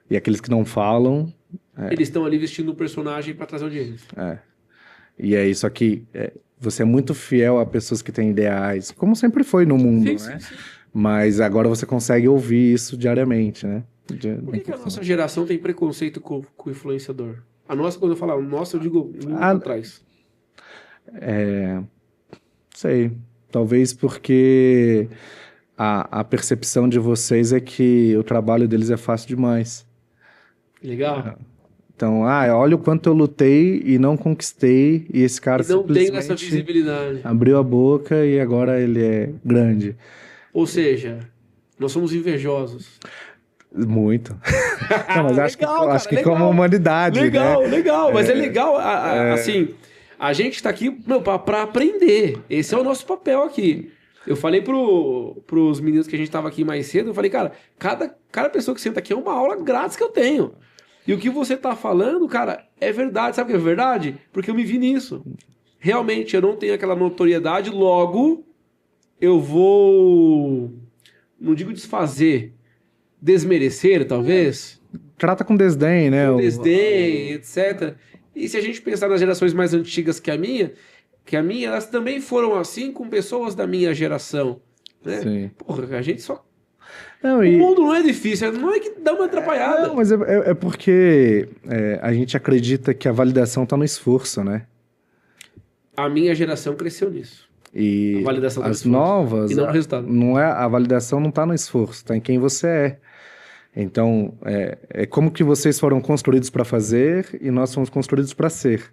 E aqueles que não falam... Eles estão ali vestindo um personagem para trazer audiência. E é isso aqui. Você é muito fiel a pessoas que têm ideais, como sempre foi no mundo, né? Sim. Mas agora você consegue ouvir isso diariamente, né? Por que a nossa geração tem preconceito com o influenciador? A nossa, quando eu falo nossa, eu digo muito atrás. Sei. Talvez porque a percepção de vocês é que o trabalho deles é fácil demais. Legal. Então, olha o quanto eu lutei e não conquistei, e esse cara simplesmente não tem essa visibilidade. Abriu a boca e agora ele é grande. Ou seja, nós somos invejosos. Muito. Não, mas acho que como humanidade, legal, né? Legal. Mas é legal, assim, a gente tá aqui para aprender. Esse é o nosso papel aqui. Eu falei pros meninos que a gente tava aqui mais cedo, eu falei, cara, cada pessoa que senta aqui é uma aula grátis que eu tenho. E o que você tá falando, cara, é verdade. Sabe o que é verdade? Porque eu me vi nisso. Realmente, eu não tenho aquela notoriedade, logo eu vou, não digo desfazer, desmerecer, talvez. Trata com desdém, né? Com desdém, etc. E se a gente pensar nas gerações mais antigas que a minha, elas também foram assim com pessoas da minha geração. Né? Sim. Porra, a gente só... Não, o mundo não é difícil, não é que dá uma atrapalhada. Não, mas é porque a gente acredita que a validação está no esforço, né? A minha geração cresceu nisso. E a validação as novas, e não no resultado. A validação não está no esforço, está em quem você é. Então, é como que vocês foram construídos para fazer e nós fomos construídos para ser.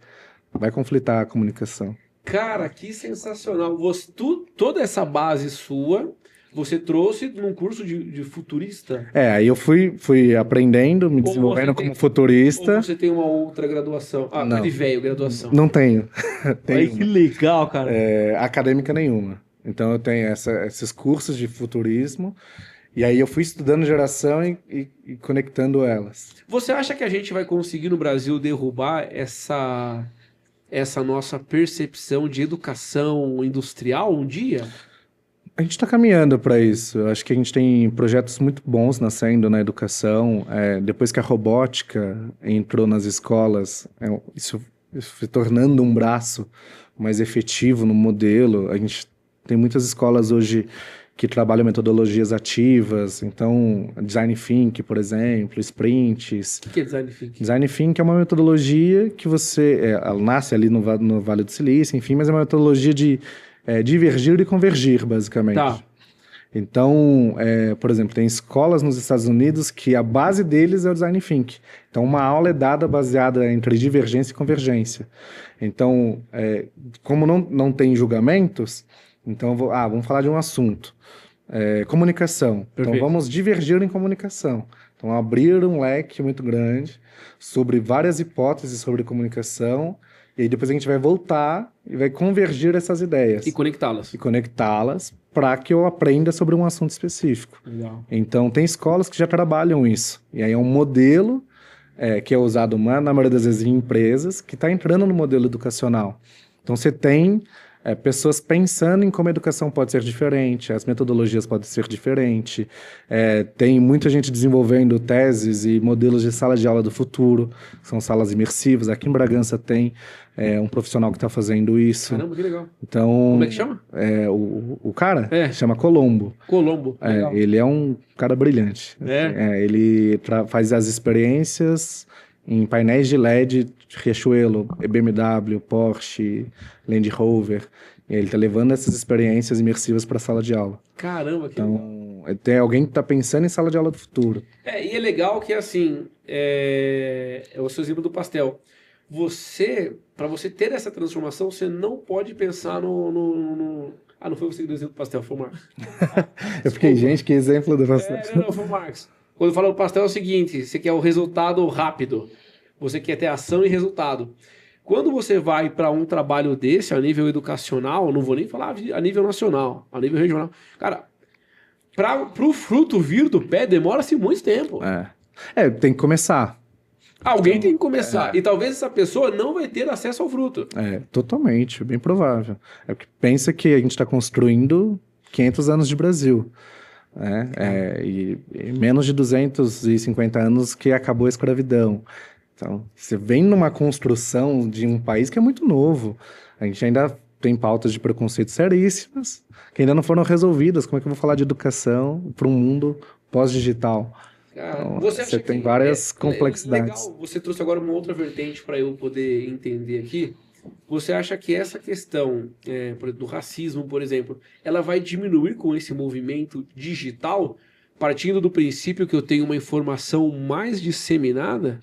Vai conflitar a comunicação. Cara, que sensacional. Toda essa base sua, você trouxe num curso de futurista? Aí eu fui aprendendo, me desenvolvendo como futurista. Ou você tem uma outra graduação? Não. De velho, graduação. Não tenho. Ai, que legal, cara. Acadêmica nenhuma. Então eu tenho esses cursos de futurismo. E aí eu fui estudando geração e conectando elas. Você acha que a gente vai conseguir no Brasil derrubar essa nossa percepção de educação industrial um dia? A gente está caminhando para isso. Eu acho que a gente tem projetos muito bons nascendo na educação. Depois que a robótica entrou nas escolas, isso foi tornando um braço mais efetivo no modelo. A gente tem muitas escolas hoje que trabalham metodologias ativas, então Design Think, por exemplo, sprints. O que é Design Think? Design Think é uma metodologia que ela nasce ali no Vale do Silício, enfim, mas é uma metodologia de divergir e convergir, basicamente. Tá. Então, por exemplo, tem escolas nos Estados Unidos que a base deles é o design thinking. Então, uma aula é dada baseada entre divergência e convergência. Então, como não tem julgamentos, então vamos falar de um assunto. Comunicação. Perfeito. Então, vamos divergir em comunicação. Então, abrir um leque muito grande sobre várias hipóteses sobre comunicação, e aí depois a gente vai voltar e vai convergir essas ideias. E conectá-las. Para que eu aprenda sobre um assunto específico. Legal. Então, tem escolas que já trabalham isso. E aí é um modelo que é usado, na maioria das vezes, em empresas, que está entrando no modelo educacional. Então, você tem pessoas pensando em como a educação pode ser diferente, as metodologias podem ser diferentes. Tem muita gente desenvolvendo teses e modelos de sala de aula do futuro, que são salas imersivas. Aqui em Bragança tem um profissional que está fazendo isso. Caramba, que legal. Então, como é que chama? O cara chama Colombo. Colombo. Ele é um cara brilhante. Ele faz as experiências em painéis de LED, Riachuelo, BMW, Porsche, Land Rover. E ele está levando essas experiências imersivas para a sala de aula. Caramba, que então, tem alguém que está pensando em sala de aula do futuro. E é legal que, assim, é o seu exemplo do pastel. Para você ter essa transformação, você não pode pensar no... Ah, não foi você que deu o exemplo do pastel, foi o Marcos. Eu fiquei, gente, que exemplo do pastel. Não, foi o Marcos. Quando fala do pastel é o seguinte, você quer o resultado rápido, você quer ter ação e resultado. Quando você vai para um trabalho desse, a nível educacional, não vou nem falar a nível nacional, a nível regional. Cara, para o fruto vir do pé, demora-se muito tempo. Tem que começar. Alguém tem que começar. E talvez essa pessoa não vai ter acesso ao fruto. Totalmente, bem provável. Porque pensa que a gente está construindo 500 anos de Brasil. E menos de 250 anos que acabou a escravidão. Então, você vem numa construção de um país que é muito novo. A gente ainda tem pautas de preconceito seríssimas, que ainda não foram resolvidas. Como é que eu vou falar de educação para um mundo pós-digital? Então, você tem várias complexidades. Legal, você trouxe agora uma outra vertente para eu poder entender aqui. Você acha que essa questão do racismo, por exemplo, ela vai diminuir com esse movimento digital, partindo do princípio que eu tenho uma informação mais disseminada?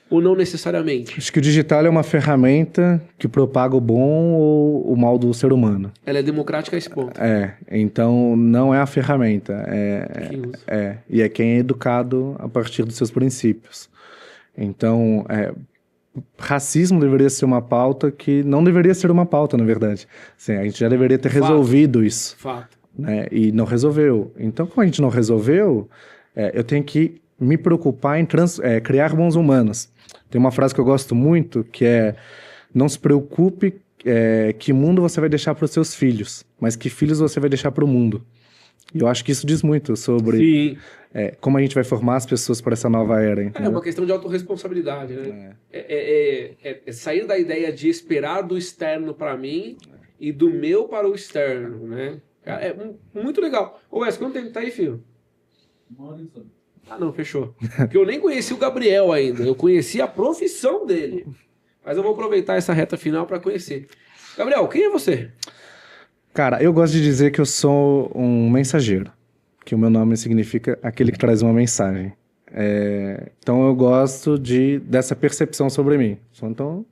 Ou não necessariamente? Acho que o digital é uma ferramenta que propaga o bom ou o mal do ser humano. Ela é democrática a esse ponto. Então não é a ferramenta. E é quem é educado a partir dos seus princípios. Então, racismo deveria ser uma pauta que não deveria ser uma pauta, na verdade. Assim, a gente já deveria ter resolvido isso. Fato. Né? E não resolveu. Então, como a gente não resolveu, eu tenho que me preocupar em criar bons humanos. Tem uma frase que eu gosto muito, que é: não se preocupe que mundo você vai deixar para os seus filhos, mas que filhos você vai deixar para o mundo. E eu acho que isso diz muito sobre como a gente vai formar as pessoas para essa nova era. Entendeu? É uma questão de autorresponsabilidade, né? Sair da ideia de esperar do externo para mim e do meu para o externo, né? É muito legal. Ô Wes, quanto tempo tá aí, filho? Ah, não, fechou. Porque eu nem conheci o Gabriel ainda. Eu conheci a profissão dele. Mas eu vou aproveitar essa reta final para conhecer. Gabriel, quem é você? Cara, eu gosto de dizer que eu sou um mensageiro. Que o meu nome significa aquele que traz uma mensagem. Então eu gosto dessa percepção sobre mim. Então,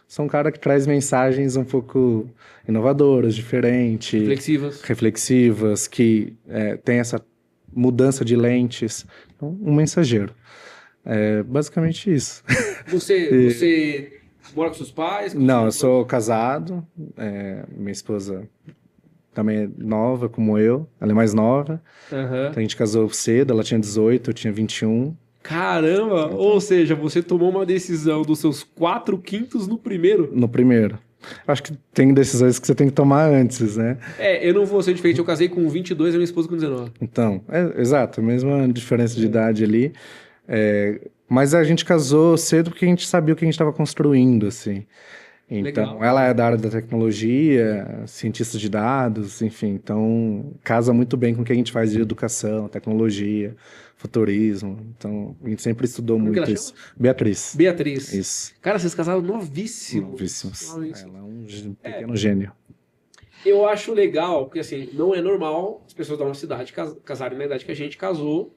sou um cara que traz mensagens um pouco inovadoras, diferentes. Reflexivas, que tem essa mudança de lentes. Então, um mensageiro. Basicamente isso. Você mora com seus pais? Não, eu sou casado. Minha esposa também é nova, como eu. Ela é mais nova. Então, a gente casou cedo. Ela tinha 18, eu tinha 21. Caramba! Então, ou seja, você tomou uma decisão dos seus 4/5 no primeiro? No primeiro. Acho que tem decisões que você tem que tomar antes, né? Eu não vou ser diferente. Eu casei com 22 e minha esposa com 19. Então, exato. A mesma diferença de idade ali. Mas a gente casou cedo porque a gente sabia o que a gente estava construindo, assim. Então, legal. Ela é da área da tecnologia, cientista de dados, enfim. Então, casa muito bem com o que a gente faz de educação, tecnologia, futurismo. Então, a gente sempre estudou muito isso. Beatriz. Beatriz. Isso. Cara, vocês casaram novíssimos. Novíssimos. Ela é um pequeno gênio. Eu acho legal, porque assim, não é normal as pessoas da nossa cidade casarem na idade que a gente casou.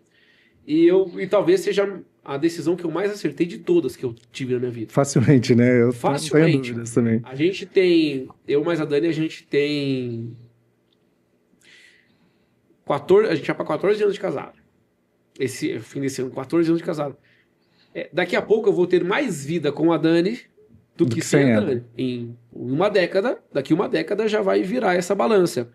E talvez seja a decisão que eu mais acertei de todas que eu tive na minha vida. Facilmente, né? Eu não tenho Facilmente. dúvidas também. A gente tem, eu mais a Dani, a gente tem 14, a gente já para 14 anos de casado. Esse fim desse ano, 14 anos de casado. Daqui a pouco eu vou ter mais vida com a Dani do que sem a Dani. Em uma década, daqui uma década já vai virar essa balança.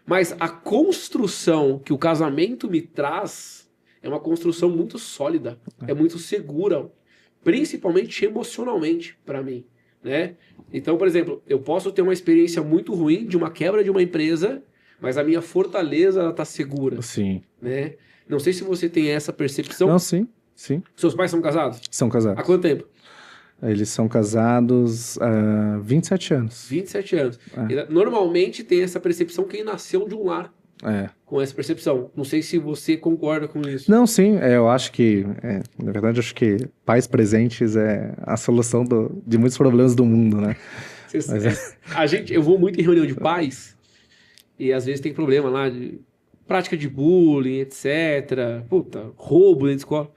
Mas a construção que o casamento me traz é uma construção muito sólida, é muito segura, principalmente emocionalmente para mim, né? Então, por exemplo, eu posso ter uma experiência muito ruim de uma quebra de uma empresa, mas a minha fortaleza ela tá segura, Sim. né? Não sei se você tem essa percepção. Não, sim, sim. Seus pais são casados? São casados. Há quanto tempo? Eles são casados há 27 anos. 27 anos. Normalmente tem essa percepção quem nasceu de um lar. Com essa percepção. Não sei se você concorda com isso. Não, sim. Eu acho que, na verdade, acho que pais presentes é a solução de muitos problemas do mundo, né? Eu vou muito em reunião de pais e às vezes tem problema lá de prática de bullying, etc. Puta, roubo dentro da escola.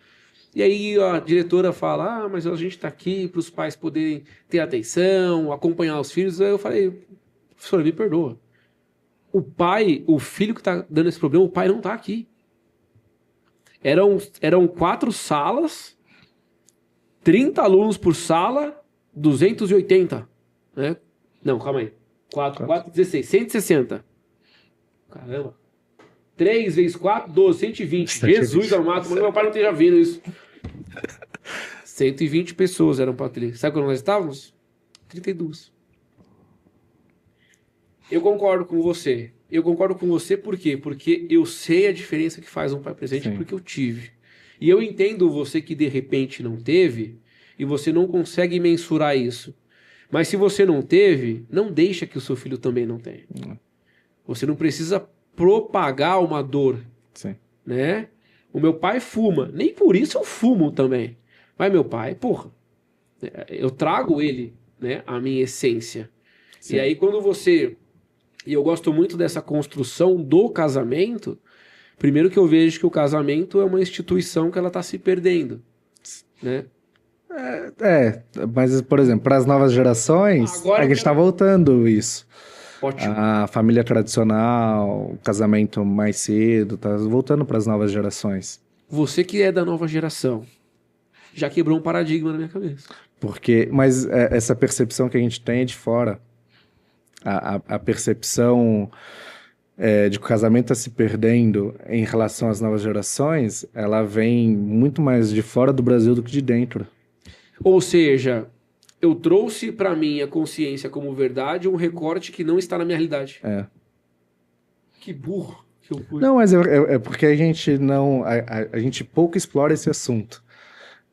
E aí a diretora fala, mas a gente tá aqui para os pais poderem ter atenção, acompanhar os filhos. Aí eu falei, professora, me perdoa. O filho que tá dando esse problema, o pai não tá aqui. Eram 4 salas, 30 alunos por sala, 280. Né? Não, calma aí. 4, 16, 160. Caramba. 3 vezes 4, 12, 120. Jesus amado, mas meu pai não esteja vendo isso. 120 pessoas eram para ter. Sabe quando nós estávamos? 32. Eu concordo com você. Eu concordo com você por quê? Porque eu sei a diferença que faz um pai presente. Sim. Porque eu tive. E eu entendo você que de repente não teve e você não consegue mensurar isso. Mas se você não teve, não deixa que o seu filho também não tenha. Você não precisa propagar uma dor. Sim. Né? O meu pai fuma. Nem por isso eu fumo também. Mas meu pai, porra, eu trago ele, né, a minha essência. Sim. E aí quando você... E eu gosto muito dessa construção do casamento. Primeiro que eu vejo que o casamento é uma instituição que ela está se perdendo. Né? Mas, por exemplo, para as novas gerações, a gente está voltando isso. Ótimo. A família tradicional, o casamento mais cedo, está voltando para as novas gerações. Você que é da nova geração, já quebrou um paradigma na minha cabeça. Mas essa percepção que a gente tem é de fora. A percepção de que o casamento está se perdendo em relação às novas gerações, ela vem muito mais de fora do Brasil do que de dentro. Ou seja, eu trouxe para mim a consciência como verdade um recorte que não está na minha realidade. Que burro que eu fui. Não, mas é porque a gente não... A gente pouco explora esse assunto.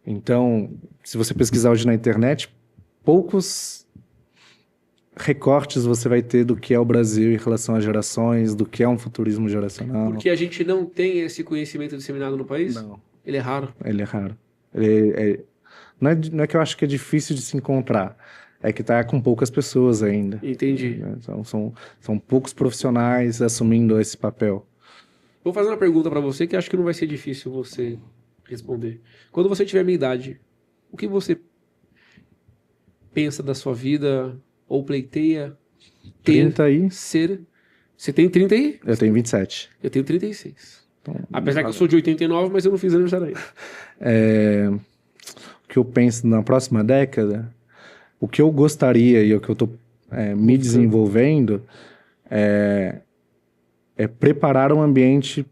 Então, se você pesquisar hoje na internet, poucos recortes você vai ter do que é o Brasil em relação às gerações, do que é um futurismo geracional. Porque a gente não tem esse conhecimento disseminado no país? Não. Ele é raro. Ele é raro. Não é que eu acho que é difícil de se encontrar, é que está com poucas pessoas ainda. Entendi. Então, são poucos profissionais assumindo esse papel. Vou fazer uma pergunta para você que acho que não vai ser difícil você responder. Quando você tiver minha idade, o que você pensa da sua vida ou pleiteia ter 30 aí? Ser... Você tem 30 aí? Eu tenho 27. Eu tenho 36. Então, apesar que eu sou de 89, mas eu não fiz aniversário ainda. O que eu penso na próxima década, o que eu gostaria e o que eu estou me desenvolvendo é preparar um ambiente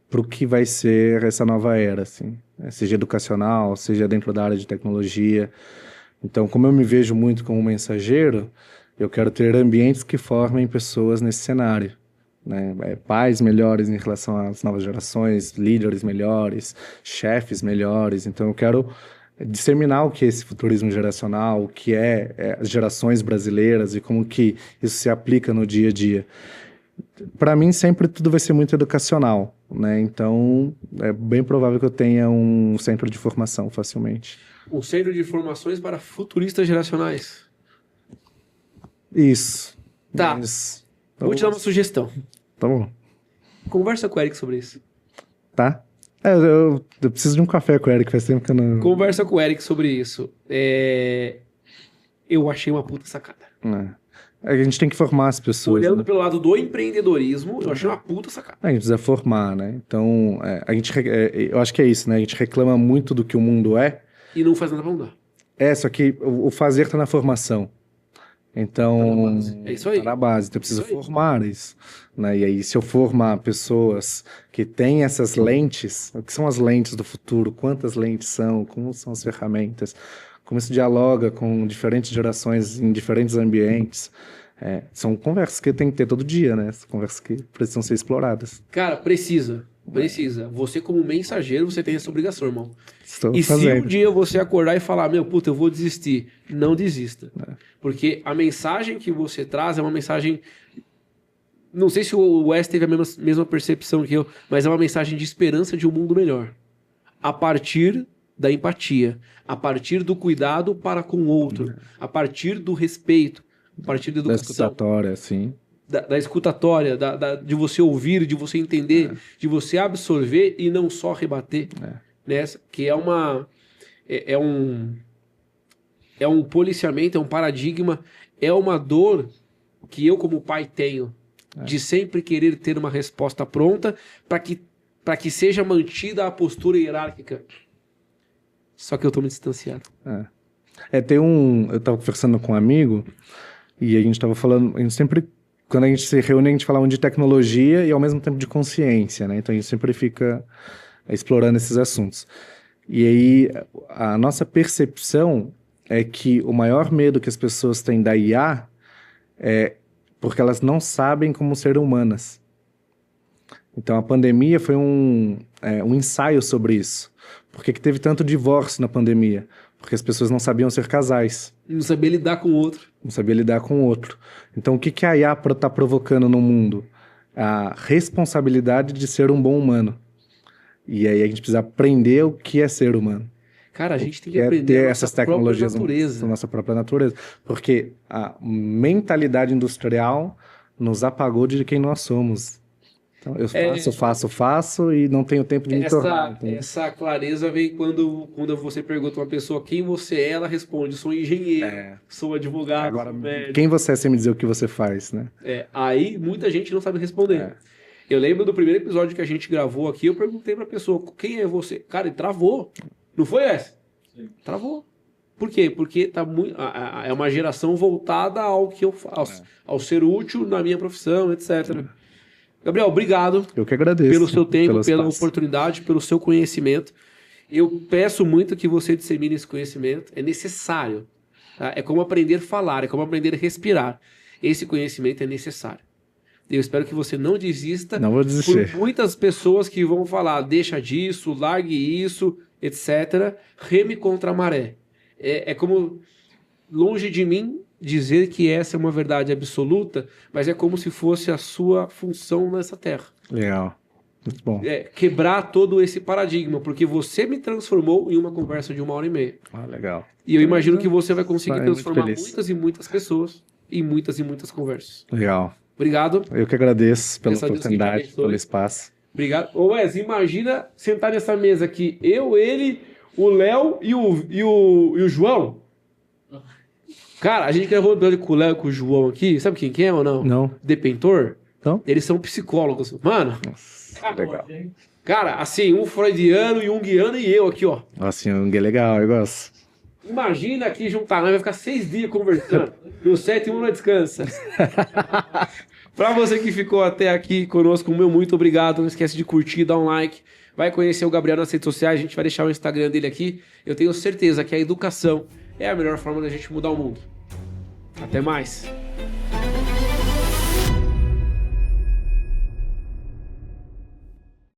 para o que vai ser essa nova era, assim, seja educacional, seja dentro da área de tecnologia. Então, como eu me vejo muito como mensageiro, eu quero ter ambientes que formem pessoas nesse cenário. Né? Pais melhores em relação às novas gerações, líderes melhores, chefes melhores. Então, eu quero disseminar o que é esse futurismo geracional, o que é as gerações brasileiras e como que isso se aplica no dia a dia. Para mim, sempre tudo vai ser muito educacional. Né? Então, é bem provável que eu tenha um centro de formação facilmente. Um centro de formações para futuristas geracionais. Isso. Tá. Mas, Vou te dar uma sugestão. Tá bom. Conversa com o Eric sobre isso. Tá? Eu preciso de um café com o Eric, faz tempo que eu não... Conversa com o Eric sobre isso. Eu achei uma puta sacada. A gente tem que formar as pessoas. Olhando né? pelo lado do empreendedorismo, eu achei uma puta sacada. A gente precisa formar, né? Então, eu acho que é isso, né? A gente reclama muito do que o mundo é. E não faz nada pra mudar. Só que o fazer tá na formação. Então, Tá na base. É isso aí. Tá na base. Então, eu preciso Isso aí. formar isso. Né? E aí, se eu formar pessoas que têm essas lentes, o que são as lentes do futuro? Quantas lentes são? Como são as ferramentas? Como isso dialoga com diferentes gerações em diferentes ambientes? São conversas que tem que ter todo dia, né? Conversas que precisam ser exploradas. Cara, precisa. Você, como mensageiro, você tem essa obrigação, irmão. Estou E fazendo. se um dia você acordar e falar, eu vou desistir, não desista. Porque a mensagem que você traz é uma mensagem... Não sei se o Wes teve a mesma percepção que eu, mas é uma mensagem de esperança de um mundo melhor. A partir da empatia, a partir do cuidado para com o outro, a partir do respeito, a partir da Da educação. escutatória, sim. Da escutatória, de você ouvir, de você entender, de você absorver e não só rebater. Nessa, que é um policiamento, é um paradigma, é uma dor que eu como pai tenho, de sempre querer ter uma resposta pronta para que seja mantida a postura hierárquica. Só que eu tô me distanciado. Eu tava conversando com um amigo e a gente tava falando, a gente sempre, quando a gente se reúne, a gente fala de tecnologia e ao mesmo tempo de consciência, né? Então a gente sempre fica explorando esses assuntos. E aí a nossa percepção é que o maior medo que as pessoas têm da IA é porque elas não sabem como ser humanas. Então a pandemia foi um ensaio sobre isso. Por que teve tanto divórcio na pandemia? Porque as pessoas não sabiam ser casais. Não saber lidar com o outro. Não sabia lidar com o outro. Então o que a IA está provocando no mundo? A responsabilidade de ser um bom humano. E aí a gente precisa aprender o que é ser humano. Cara, a gente tem que aprender ter a essas nossa tecnologias própria natureza. na nossa própria natureza. Porque a mentalidade industrial nos apagou de quem nós somos. Então, eu faço e não tenho tempo de me tornar. Essa clareza vem quando você pergunta uma pessoa quem você é, ela responde, sou engenheiro, sou advogado, Agora, sou médico. quem você é sem me dizer o que você faz, né? Aí muita gente não sabe responder. Eu lembro do primeiro episódio que a gente gravou aqui, eu perguntei pra pessoa, quem é você? Cara, ele travou. Não foi essa? Sim. Travou. Por quê? Porque tá é uma geração voltada ao que eu faço, ao ser útil na minha profissão, etc. Gabriel, obrigado. Eu que agradeço. Pelo seu tempo, pela oportunidade, pelo seu conhecimento. Eu peço muito que você dissemine esse conhecimento. É necessário. Tá? É como aprender a falar, é como aprender a respirar. Esse conhecimento é necessário. Eu espero que você não desista. Não vou desistir. Por muitas pessoas que vão falar, deixa disso, largue isso, etc. Reme contra a maré. É como, longe de mim, dizer que essa é uma verdade absoluta, mas é como se fosse a sua função nessa terra. Legal. Muito bom. Quebrar todo esse paradigma, porque você me transformou em uma conversa de 1h30. Legal. E eu imagino que você vai conseguir Muito transformar feliz. muitas e muitas pessoas em muitas e muitas conversas. Legal. Obrigado. Eu que agradeço pela Essa oportunidade, abençoe. pelo espaço. Obrigado. Ô Wes, imagina sentar nessa mesa aqui, eu, ele, o Léo e o João. Cara, a gente gravou um episódio com o Léo e com o João aqui. Sabe quem que é ou não? Não. Depentor. Não? Eles são psicólogos. Mano, Nossa, legal. cara, assim, um freudiano, junguiano e eu aqui, ó. Nossa, é legal, eu gosto. Imagina aqui juntar, nós vai ficar 6 dias conversando. No 7º não descansa. Pra você que ficou até aqui conosco, meu muito obrigado. Não esquece de curtir, dar um like. Vai conhecer o Gabriel nas redes sociais, a gente vai deixar o Instagram dele aqui. Eu tenho certeza que a educação é a melhor forma da gente mudar o mundo. Até mais.